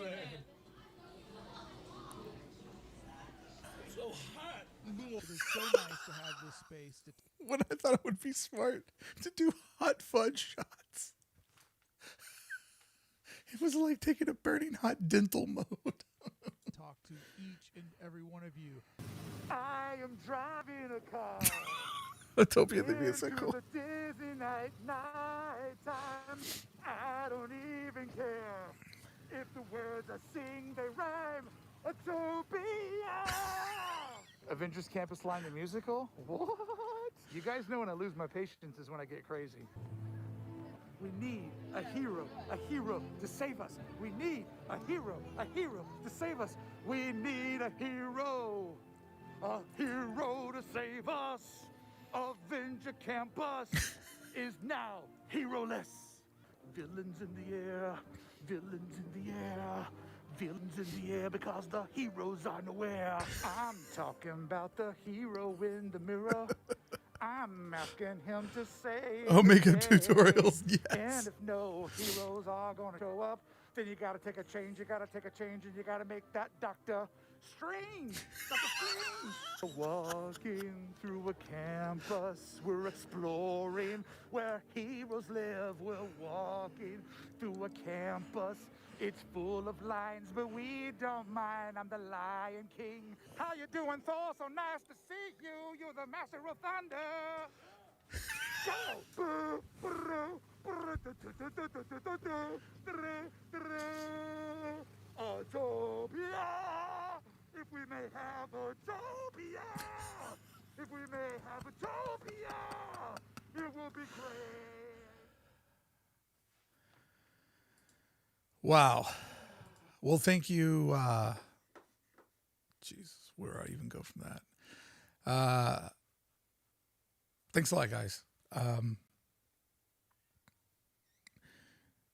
So hot. It is so nice to have this space. When I thought it would be smart to do hot fudge shots. It was like taking a burning hot dental mode. Talk to each and every one of you. I am driving a car. Utopia the musical. Into the Disney night time. I don't even care if the words I sing they rhyme. Utopia. Avengers Campus Line the musical? What? You guys know when I lose my patience is when I get crazy. We need a hero to save us. We need a hero to save us. We need a hero to save us. Avenger Campus is now heroless. Villains in the air, villains in the air, villains in the air because the heroes are nowhere. I'm talking about the hero in the mirror. I'm asking him to say. Oh, makeup tutorials, yes. And if no heroes are going to show up, then you got to take a change. You got to take a change, and you got to make that Doctor Strange. Doctor Strange. Walking through a campus, we're exploring where heroes live. We're walking through a campus. It's full of lines, but we don't mind. I'm the Lion King. How you doing, Thor? So nice to see you. You're the master of thunder. Utopia. If we may have Utopia. If we may have Utopia. It will be great. Wow. Well, thank you. Jesus, where do I even go from that? Thanks a lot, guys.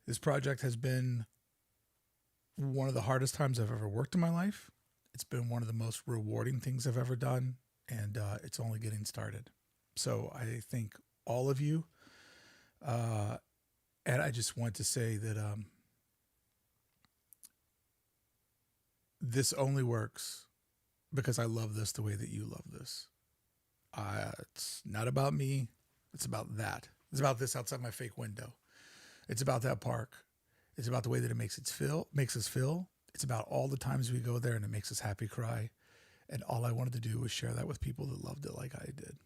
This project has been one of the hardest times I've ever worked in my life. It's been one of the most rewarding things I've ever done, and it's only getting started. So I thank all of you. And I just want to say that this only works because I love this the way that you love this. It's not about me. It's about that. It's about this outside my fake window. It's about that park. It's about the way that it makes us feel. It's about all the times we go there and it makes us happy cry. And all I wanted to do was share that with people that loved it like I did.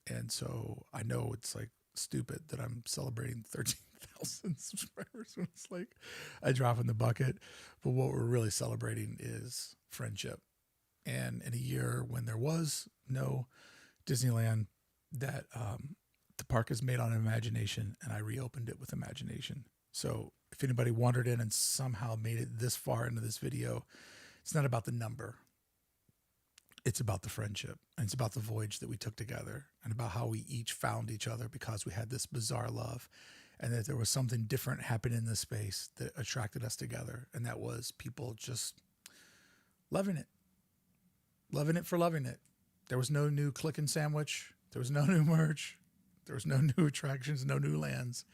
And so I know it's like stupid that I'm celebrating 13,000 subscribers when it's like a drop in the bucket. But what we're really celebrating is friendship. And in a year when there was no Disneyland, that the park is made on imagination, and I reopened it with imagination. So if anybody wandered in and somehow made it this far into this video, it's not about the number. It's about the friendship, and it's about the voyage that we took together, and about how we each found each other because we had this bizarre love, and that there was something different happening in this space that attracted us together, and that was people just loving it for loving it. There was no new click and sandwich. There was no new merch. There was no new attractions, no new lands.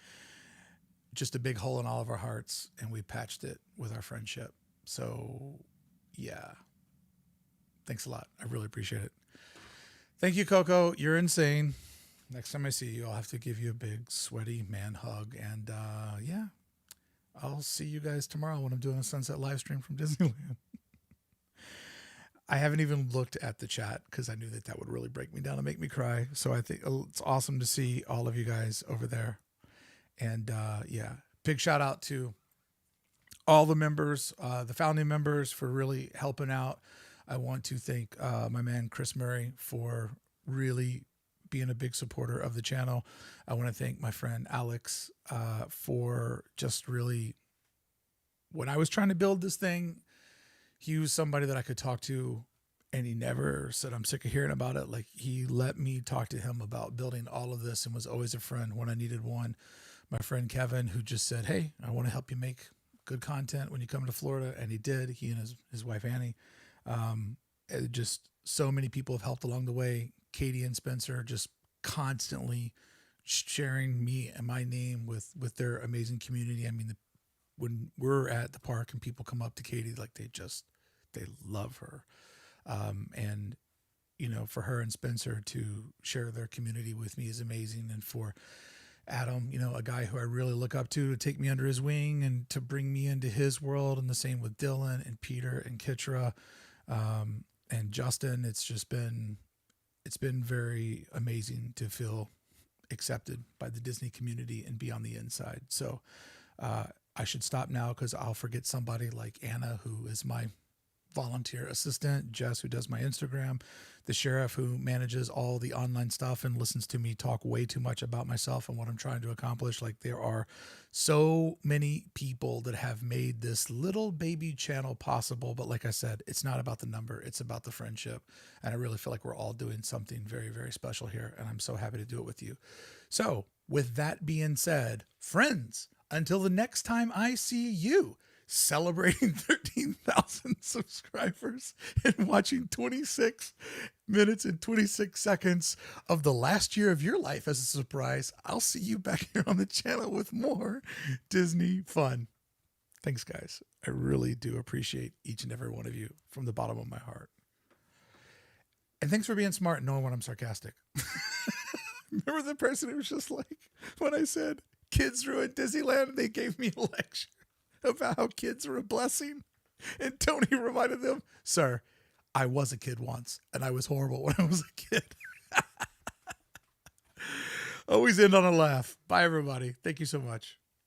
Just a big hole in all of our hearts, and we patched it with our friendship. So, yeah. Thanks a lot. I really appreciate it. Thank you, Coco. You're insane. Next time I see you, I'll have to give you a big sweaty man hug. And yeah, I'll see you guys tomorrow when I'm doing a sunset live stream from Disneyland. I haven't even looked at the chat because I knew that would really break me down and make me cry. So I think it's awesome to see all of you guys over there. And yeah, big shout out to all the members, the founding members, for really helping out. I want to thank my man Chris Murray for really being a big supporter of the channel. I want to thank my friend Alex for just really, when I was trying to build this thing, he was somebody that I could talk to, and he never said, I'm sick of hearing about it. Like, he let me talk to him about building all of this and was always a friend when I needed one. My friend Kevin, who just said, hey, I want to help you make good content when you come to Florida. And he did, he and his wife, Annie. Just so many people have helped along the way. Katie and Spencer just constantly sharing me and my name with their amazing community. I mean, when we're at the park and people come up to Katie, like they love her. And, you know, for her and Spencer to share their community with me is amazing. And for Adam, you know, a guy who I really look up to take me under his wing and to bring me into his world. And the same with Dylan and Peter and Kitra, and Justin. It's been very amazing to feel accepted by the Disney community and be on the inside. So, I should stop now because I'll forget somebody like Anna, who is my volunteer assistant, Jess, who does my Instagram, the sheriff who manages all the online stuff and listens to me talk way too much about myself and what I'm trying to accomplish. Like, there are so many people that have made this little baby channel possible. But like I said, it's not about the number, it's about the friendship. And I really feel like we're all doing something very, very special here. And I'm so happy to do it with you. So with that being said, friends, until the next time I see you, celebrating 13,000 subscribers and watching 26 minutes and 26 seconds of the last year of your life as a surprise, I'll see you back here on the channel with more Disney fun. Thanks, guys. I really do appreciate each and every one of you from the bottom of my heart. And thanks for being smart and knowing when I'm sarcastic. Remember the person who was just like, when I said kids ruined Disneyland, they gave me a lecture about how kids are a blessing. And Tony reminded them, sir, I was a kid once and I was horrible when I was a kid. Always end on a laugh. Bye, everybody. Thank you so much.